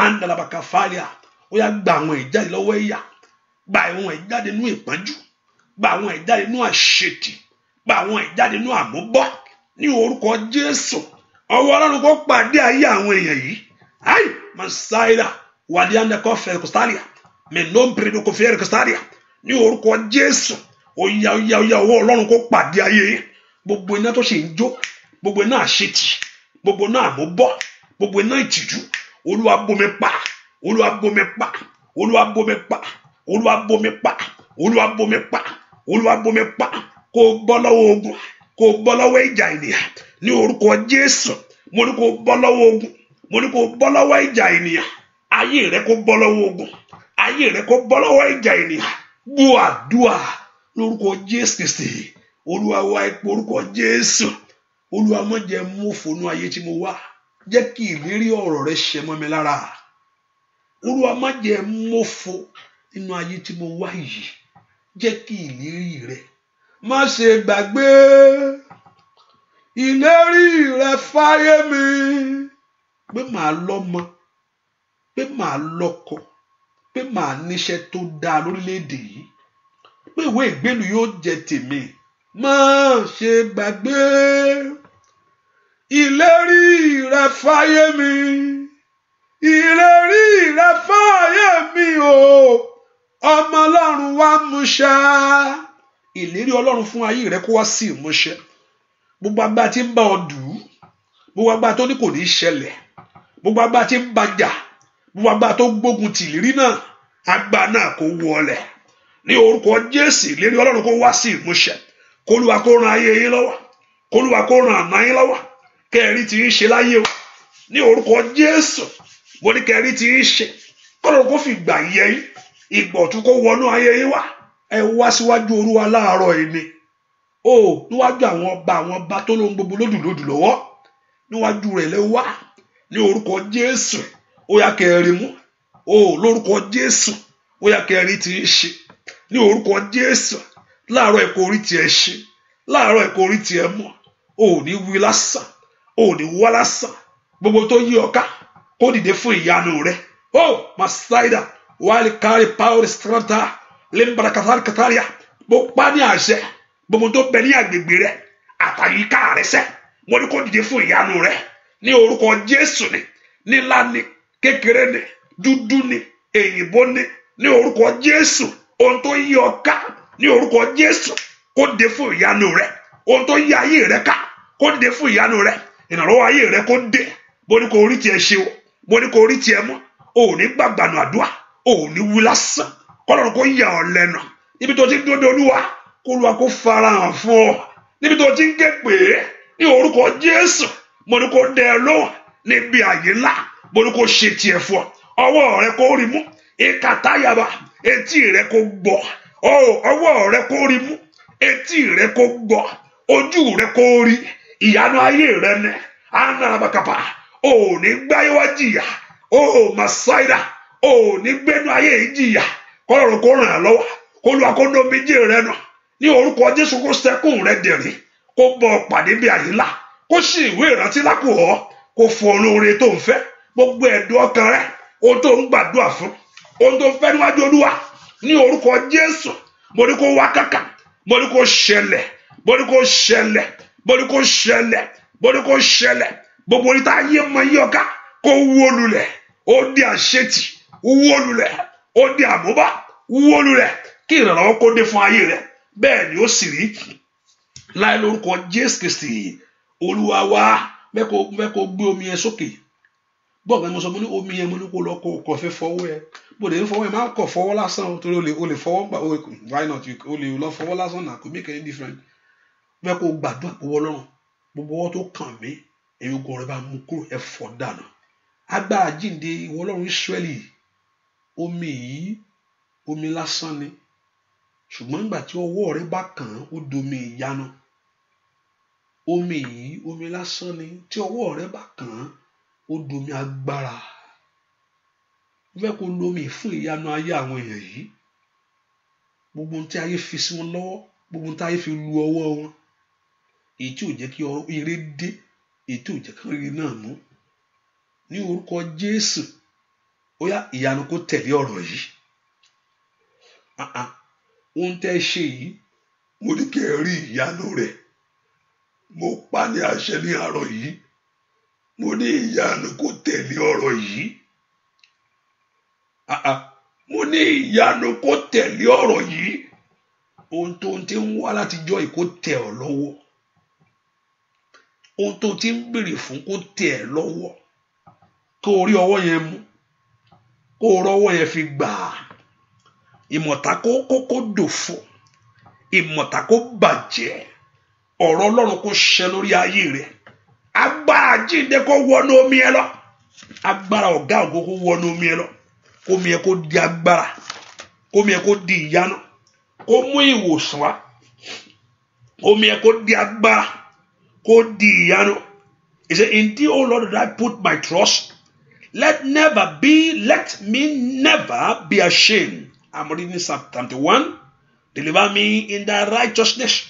Andalabaka Falia. Ó yá gba àwọn ìjáde lọ́wọ́ ẹ̀yà. Gba àwọn ìjáde nú ìpọ́njú. Gba àwọn ìjáde nú àṣetì. Gba àwọn ìjáde nú àmúbọ́. Ní orúkọ Jésù. Ọwọ́ Ọlọ́run kó pàdé ayé àwọn èèyàn yìí. Ay, Masaida, Wadianda Kofel Costalia, Menom Predo Kofel Costalia, ní orúkọ Jésù, oya ọwọ́ Ọlọ́run kó pàdé ayé. Gbogbo iná tó ṣe ń jó, gbogbo iná àṣetì, gbogbo iná àmúbọ́, gbogbo iná ìtìjú, Olúwa bomi pa, Olúwa bomi pa, Olúwa bomi pa, Olúwa bomi pa, Olúwa bomi pa, Olúwa bomi pa, kó bọ́ lọ́wọ́ ogun, kó bọ́ lọ́wọ́ ìjà ènìyàn, ní orúkọ Jésù, mo ní kó bọ́ lọ́wọ́ ogun. Mo ní kó bọ́ lọ́wọ́ ìjà ènìyàn, ayé rẹ kó bọ́ lọ́wọ́ ogun, ayé rẹ kó bọ́ lọ́wọ́ ìjà ènìyàn. Gbọ́ àdúrà lórúkọ Jésù Kristi. Olúwa wá ipò orúkọ Jésù. Olúwa má jẹ́ mú fònú ayé tí mo wá. Jẹ́ kí ìlérí ọ̀rọ̀ rẹ ṣẹ mọ́ mi lára. Olúwa má jẹ́ mú fò nínú ayé tí mo wá yìí. Jẹ́ kí ìlérí rẹ má ṣe gbàgbé ìlérí rẹ fáyé mi. Pé màá lọ́mọ, pé màá lọ́kọ, pé màá níṣẹ́ tó dáa lórílẹ̀‐èdè yìí, pé ìwé ìgbélu yóò jẹ tèmi. Má ṣe gbàgbé ìlérí rẹ fáyé mi, ìlérí rẹ fáyé mi o, ọmọ Ọlọ́run wá múṣẹ. Ìlérí Ọlọ́run fún ayé rẹ kó wá sí ìmúṣẹ. Gbogbo agbára tí ń bá ọ dùn, gbogbo agbára tó ní kò ní ṣẹlẹ̀, gbogbo agbára tí ń bàjà, gbogbo agbára tó gbógun tì ìlérí náà, agbára náà kó wọlẹ̀. Ní orúkọ Jésù, ìlérí Ọlọ́run kó wá sí ìmúṣẹ. K'Olúwa kó ran ayé yín lọ́wọ́, k'Olúwa kó ran àná yín lọ́wọ́, kẹ́ẹ̀rí tí ń ṣe láyé o. Ní orúkọ Jésù, mo ní kẹ́ẹ̀rí tí ń ṣe, k'Ọlọ́run kó fi gbà yẹ yín, ìgbà ọ̀tun kó wọnú ayé yín wá. Ẹ wá síwájú Olúwa láàárọ̀ yìí ni. Níwájú àwọn ọba tó lóhun gbogbo lódùlódù lọ́wọ́, níwájú rẹ̀ lẹ wá. Ní orúkọ Jésù, ó yá kẹ́ẹ̀rí mú. Lórúkọ Jésù, ó yá kẹ́ẹ̀rí tí ń ṣe. Ní orúkọ Jésù, láàárọ̀ ẹ̀kọ́ orí tí ẹ ṣe, láàárọ̀ ẹ̀kọ́ orí tí ẹ mọ̀. Ní wí lásán, ní wá lásán. Gbogbo tó yí ọ ká kó dìde fún ìyanu rẹ. Masaida, wàá kárí power strata, lẹ́mbàrà kàtàrí kàtàríà. Mo pa ní àṣẹ, gbogbo tó bẹ ní àgbègbè rẹ, àtàyíká rẹ sẹ́ mo ní kó dìde fún ìyanu rẹ ní orúkọ Jésù ni nílá ni kékeré ni dúdú ni èyìnbó ni ní orúkọ Jésù ohun tó yí ọ ká ní orúkọ Jésù kó dìde fún ìyanu rẹ ohun tó yí ayé rẹ ká kó dìde fún ìyanu rẹ ìrànlọ́wọ́ ayé rẹ kó dé mo ní kó orí tiẹ̀ ṣe o mo ní kó orí tiẹ̀ mọ́ o ò ní gbàgbànú àdúrà o ò ní wú lásán kọ́lọ́run kó yà ọ́ lẹ́nu níbi tó ti ń dúró Olúwa kó Olúwa kó farahàn fún ọ níbi tó ti ń ké pè é ní orúkọ Jésù mo ní kó dẹ ẹ lóhùn níbi àyè ńlá mo ní kó ṣe tiẹ̀ fún ọ ọwọ́ rẹ kó rí mú ìkàtàyàbá etí rẹ kó gbọ́ ọwọ́ rẹ kó rí mú etí rẹ kó gbọ́ ojú rẹ kó rí ìyanu ayé rẹ ní anarabakapa ò ní gbáyé wá jìyà masaida ò ní gbénu ayé yìí jìyà kọ́lọ́run kó ràn án lọ́wọ́ kó lu akóńdó méjì rẹ nà ní orúkọ Jésù kó sẹ́kùn rẹ dẹ̀rín kó bọ̀ pàdé bí àyílá kó ṣí ìwé ìrántí lápò ọ́ kó fọ olóore tó ń fẹ́ gbogbo ẹ̀dùn ọkàn rẹ ohun tó ń gbàdúrà fún ohun tó ń fẹ́ níwájú Olúwa ní orúkọ Jésù mo ní kó wá kàkà mo ní kó ṣẹlẹ̀ mo ní kó ṣẹlẹ̀ mo ní kó ṣẹlẹ̀ mo ní kó ṣẹlẹ̀ gbogbo orí tá a yé mọ yí ọ̀ká kó wó lulẹ̀ ó di àṣetì wó lulẹ̀ ó di àmúbá wó lulẹ̀ kí ìrànlọ́wọ́ kó dé fún ayé rẹ bẹ́ẹ̀ ni ó sì rí láì lórúkọ Jésù Kristi Olúwa wa mẹ́kò gbé omi yẹn sókè bọ́ọ̀gá ni mo sọ mo ní omi yẹn mo ní kó lọ kó kọ̀ fẹ́ fọwọ́ ẹ bó lè fọwọ́ ẹ máa kọ̀ fọwọ́ lásán torí o lè fọwọ́ gbà why not o lè lọ fọwọ́ lásán náà kò make any difference mẹ́kò gbàdúrà pọ̀wọ́ lọ́rùn gbogbo ọwọ́ tó kàn mí èyí ogun rẹ bá mú kúrò ẹ fọ̀ dànù agbára jíǹde ìwọ Ọlọ́run Ísírẹ́lì omi yìí omi lásán ni ṣùgbọ́n nígbà tí ọwọ́ rẹ bá kàn án ó domi ìyanu omi yìí omi lásán ni tí ọwọ́ rẹ bá kàn án ó domi agbára fẹ́ kó lómi fún ìyanu ayé àwọn èèyàn yìí gbogbo ohun tí ayé fi sí wọn lọ́wọ́ gbogbo ohun tí ayé fi lu ọwọ́ wọn èyí tí ò jẹ́ kí ire dé èyí tí ò jẹ́ kí ire náà mú ní orúkọ Jésù ó yá ìyanu kó tẹ̀lé ọ̀rọ̀ yìí ohun tẹ́ ṣe yìí mo ní kí ẹ rí ìyanu rẹ̀ mo pa ní àṣẹ ní àárọ̀ yìí mo ní ìyanu kó tẹ̀lé ọ̀rọ̀ yìí mo ní ìyanu kó tẹ̀lé ọ̀rọ̀ yìí ohun tó ti ń wá látijọ́ yìí kó tẹ̀ ọ́ lọ́wọ́ ohun tó ti ń béèrè fún kó tẹ̀ ẹ́ lọ́wọ́ kó rí ọwọ́ yẹn mú kó rọ́wọ́ yẹn fi gbà á ìmọ̀ta kó dòfò ìmọ̀ta kó bàjẹ́ ọ̀rọ̀ Ọlọ́run kó ṣẹ lórí ayé rẹ̀ agbára jíǹde kó wọnú omi ẹ lọ agbára ọ̀gá ògo kó wọnú omi ẹ lọ kó mi ẹ kó di agbára kó mi ẹ kó di ìyanu kó mú ìwòsàn wá kó mi ẹ kó di agbára kó di ìyanu. He said, in thee, O Lord, that I put my trust. Let me never be ashamed. I'm reading Psalm 21. Deliver me in thy righteousness.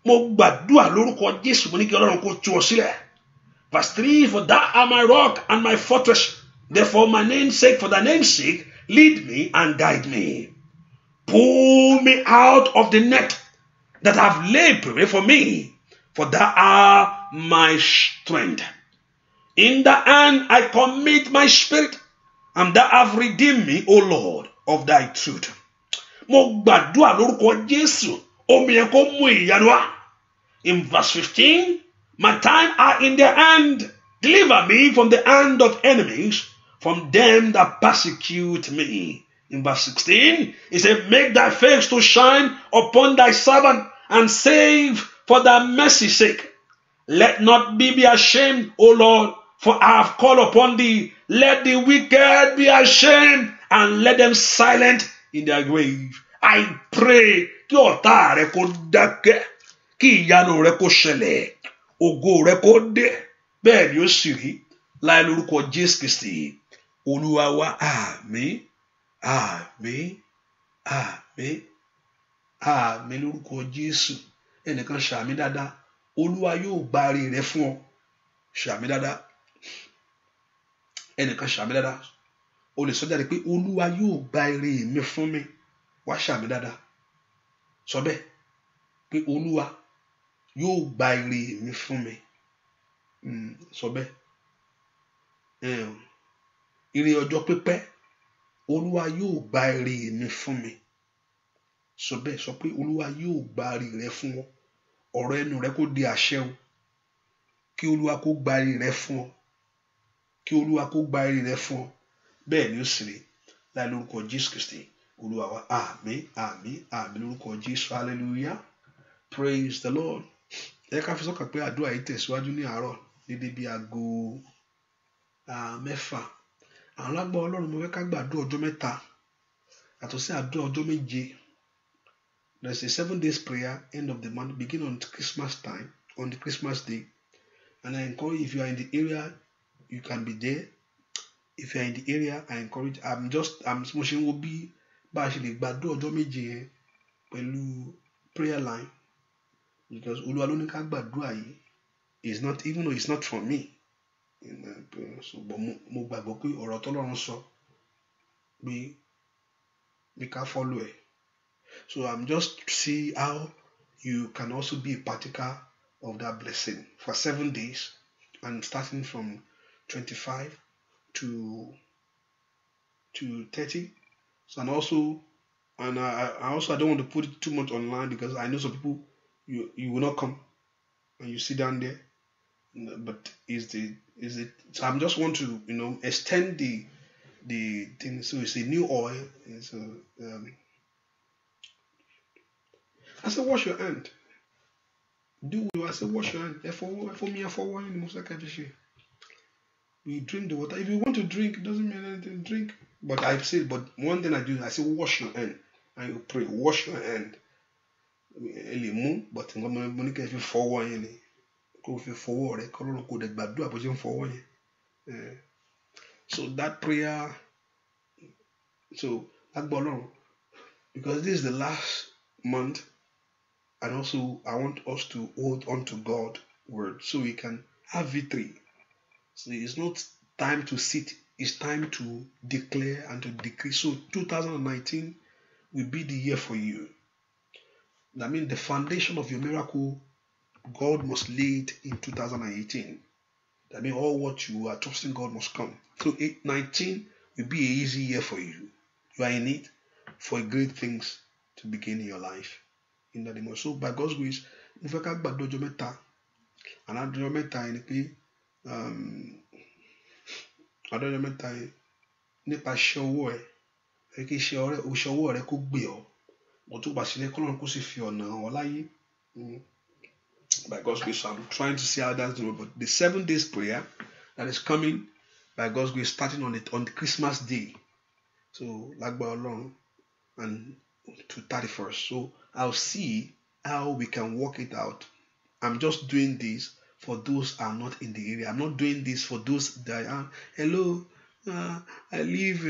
Mo gbàdúrà lórúkọ Jésù mo ní kí Ọlọ́run kó tú ọ sílẹ̀. Verse 3, for thou art my rock and my fortress. Therefore for thy name's sake, lead me and guide me. Pull me out of the net that have laid prey for me. For thou art my strength. In thy hand I commit my spirit, and thou hast redeemed me, O Lord, of thy truth. Mo gbàdúrà lórúkọ Jésù, omi yẹn kó mú ìyanu wá. In verse 15, my time are in their hand. Deliver me from the hand of enemies, from them that persecute me. In verse 16, he said, make thy face to shine upon thy servant, and save for thy mercy's sake. Let not me be ashamed, O Lord, for I have called upon thee. Let the wicked be ashamed, and let them silent in their grave. I pray kí ọ̀tá rẹ kó dákẹ́, kí ìyanu rẹ kó ṣẹlẹ̀, ògo rẹ kó dé, bẹ́ẹ̀ ni ó sì rí láì lórúkọ Jésù Kristi Olúwa wa. Àmín, àmín, àmín, àmín lórúkọ Jésù. Ẹnìkan ṣàmì dáadáa, Olúwa yóò gba ire rẹ fún ọ. Ṣàmì dáadáa. Ẹnìkan ṣàmì dáadáa. O lè sọ jáde pé Olúwa yóò gba ire mi fún mi. Wá ṣàmì dáadáa. Sọ bẹ́ẹ̀ pé Olúwa yóò gba ire mi fún mi. Sọ bẹ́ẹ̀. Ire ọjọ́ pípẹ́, Olúwa yóò gba ire mi fún mi. Sọ bẹ́ẹ̀, sọ pé Olúwa yóò gba ire rẹ fún ọ. Ọ̀rọ̀ ẹnu rẹ kó di àṣẹ o. Kí Olúwa kó gba ire rẹ fún ọ. Kí Olúwa kó gba ire rẹ fún ọ. Bẹ́ẹ̀ ni ó sì rí. Láì lórúkọ Jésù Kristi Olúwa wa. Àmín, àmín, àmín lórúkọ Jésù. Hallelujah. Praise the Lord. Ẹ ká fi sọ́kàn pé àdúrà yìí tẹ̀síwájú ní àárọ̀ dédé bí aago 6. Àwọn lágbà Ọlọ́run mo fẹ́ ká gbàdúrà ọjọ́ 3 yàtọ̀ sí àdúrà ọjọ́ 7. There's a 7 days prayer end of the month begin on Christmas time, on the Christmas day. And I encourage, if you are in the area, you can be there. If you are in the area, I encourage. Mo ṣe ń wo bí bá a ṣe lè gbàdúrà ọjọ́ 7 yẹn pẹ̀lú prayer line, because Olúwa ló ní ká gbàdúrà yìí. It's not, even though it's not for me. So, but mo gbàgbọ́ pé ọ̀rọ̀ t'Ọlọ́run sọ pé ká follow ẹ̀. So I'm just see how you can also be a partaker of that blessing for 7 days, and starting from 25 to 30. So and I don't want to put it too much online, because I know some people you will not come and you sit down there. But so I just want to extend the thing. So it's a new oil. So I said wash your hand. I said wash your hand. For me, we drink the water. If you want to drink, it doesn't mean anything. Drink. But one thing I do, I say wash your hand, and you pray. Wash your hand. But so that prayer, so because this is the last month, and also I want us to hold on to God's word so we can have victory. So it's not time to sit, it's time to declare and to decree. So 2019 will be the year for you. That means the foundation of your miracle, God must lay it in 2018. That means all what you are trusting God must come. So 2019 will be an easy year for you. You are in it for great things to begin in your life. In that name. So by God's grace, mo fẹ́ ká gbàdúrà ọjọ́ 3. And àdúrà 3 ni pé àdúrà 3 nípa iṣẹ́ ọwọ́ ẹ, kí iṣẹ́ ọwọ́ rẹ kó gbé ọ. Mo tó bá sílẹ̀ kọ́lọ́run kó sì fi ọ̀nà ọ láyé. By God's grace, I'm trying to see how that's doing. But the 7 days prayer that is coming by God's grace, starting on the Christmas day. So lágbára Ọlọ́run, and to 31st. So I'll see how we can work it out. I'm just doing this for those who are not in the area. I'm not doing this for those that are, hello, I live,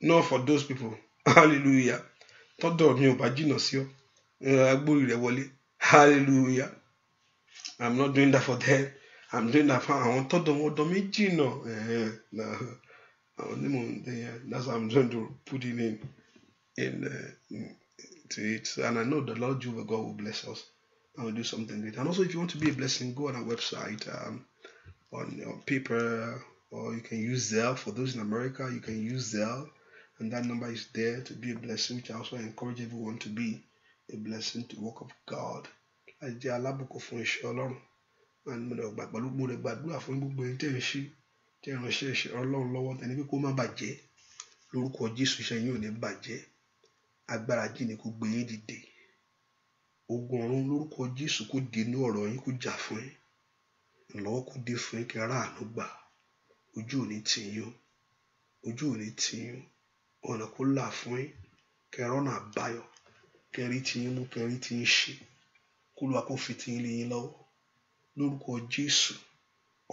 not for those people. Hallelujah. Hallelujah. I'm not doing that for them. I'm doing that for that's how I'm trying to put it in to it. And I know the Lord Jehovah God will bless us and will do something great. And also, if you want to be a blessing, go on our website on paper, or you can use Zelle. For those in America, you can use Zelle, and that number is there to be a blessing, which I also encourage everyone to be a blessing to the work of God. And mo lè gbàdúrà fún gbogbo ẹni tẹ́ ń ṣí tẹ́ ń ránṣẹ́ iṣẹ́ Ọlọ́run lọ́wọ́ tẹ́ni pé kó má bàjẹ́. Lórúkọ Jésù iṣẹ́ yín ò ní bàjẹ́. Agbára jíni kó gbé yín dìde. Ogun ọ̀run lórúkọ Jésù kó dènà ọ̀rọ̀ yín, kó jà fún yín. Ìrànlọ́wọ́ kó dé fún yín, kí ara àánú gbà. Ojú ò ní tì yín, ojú ò ní tì yín. Ọ̀nà kó là fún yín, kẹ́ rọ́nà àbáyọ, kẹ́ rí tí yín mú, kẹ́ rí tí yín ṣe. Kó Olúwa kó fi tí yín lé yín lọ́wọ́. Lórúkọ Jésù,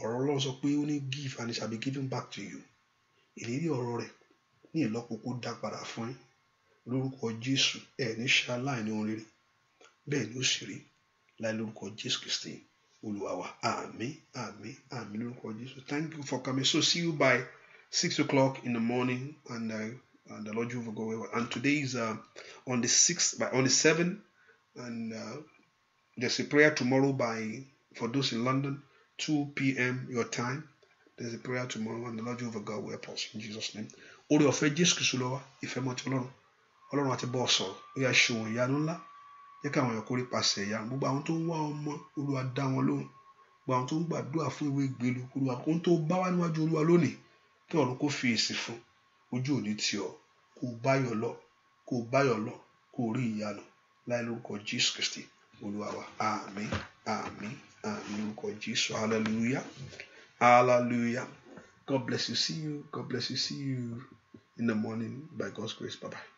ọ̀rọ̀ Ọlọ́run sọ pé ó ní give and it shall be given back to you. Ìlérí ọ̀rọ̀ rẹ̀ ní ìlọ́po kó dá padà fún yín. Lórúkọ Jésù, ẹ ní ṣe aláìní ohun rere. Bẹ́ẹ̀ ni ó sì rí. Láì lórúkọ Jésù Kristi Olúwa wa. Àmín, àmín, àmín lórúkọ Jésù. Thank you for coming. So see you by 6 o'clock in the morning, and And the Lord Jehovah God will. And today is on the 6th, on the 7th, and there's a prayer tomorrow for those in London, 2 p.m. your time. There's a prayer tomorrow, and the Lord Jehovah God will help us in Jesus' name. Orí ọ̀fẹ́ Jésù Kristu ló wà, ìfẹ́ mọ́ ti Ọlọ́run àti bọ́ sọ̀rọ̀, ó yá ṣe òun ìyanu ńlá, jẹ́ káwọn èèyàn kórè pàṣẹ ìyanu. Gbogbo àwọn tó ń wá ọmọ, Olúwa dá wọn lóhùn. Gbogbo àwọn tó ń gbàdúrà fún ìwé ìgbélu, Olúwa ohun tó bá wá níwájú Olúwa lónìí, kí ọ̀run kó fi èsì fún. Ojú òní tì ọ́, kó báyọ̀ lọ, kó rí ìyanu láì lórúkọ Jésù Kristi Olúwa wa. Àmín, àmín, àmín lórúkọ Jésù. Hallelujah, hallelujah. God bless you. See you in the morning by God's grace. Bye-bye.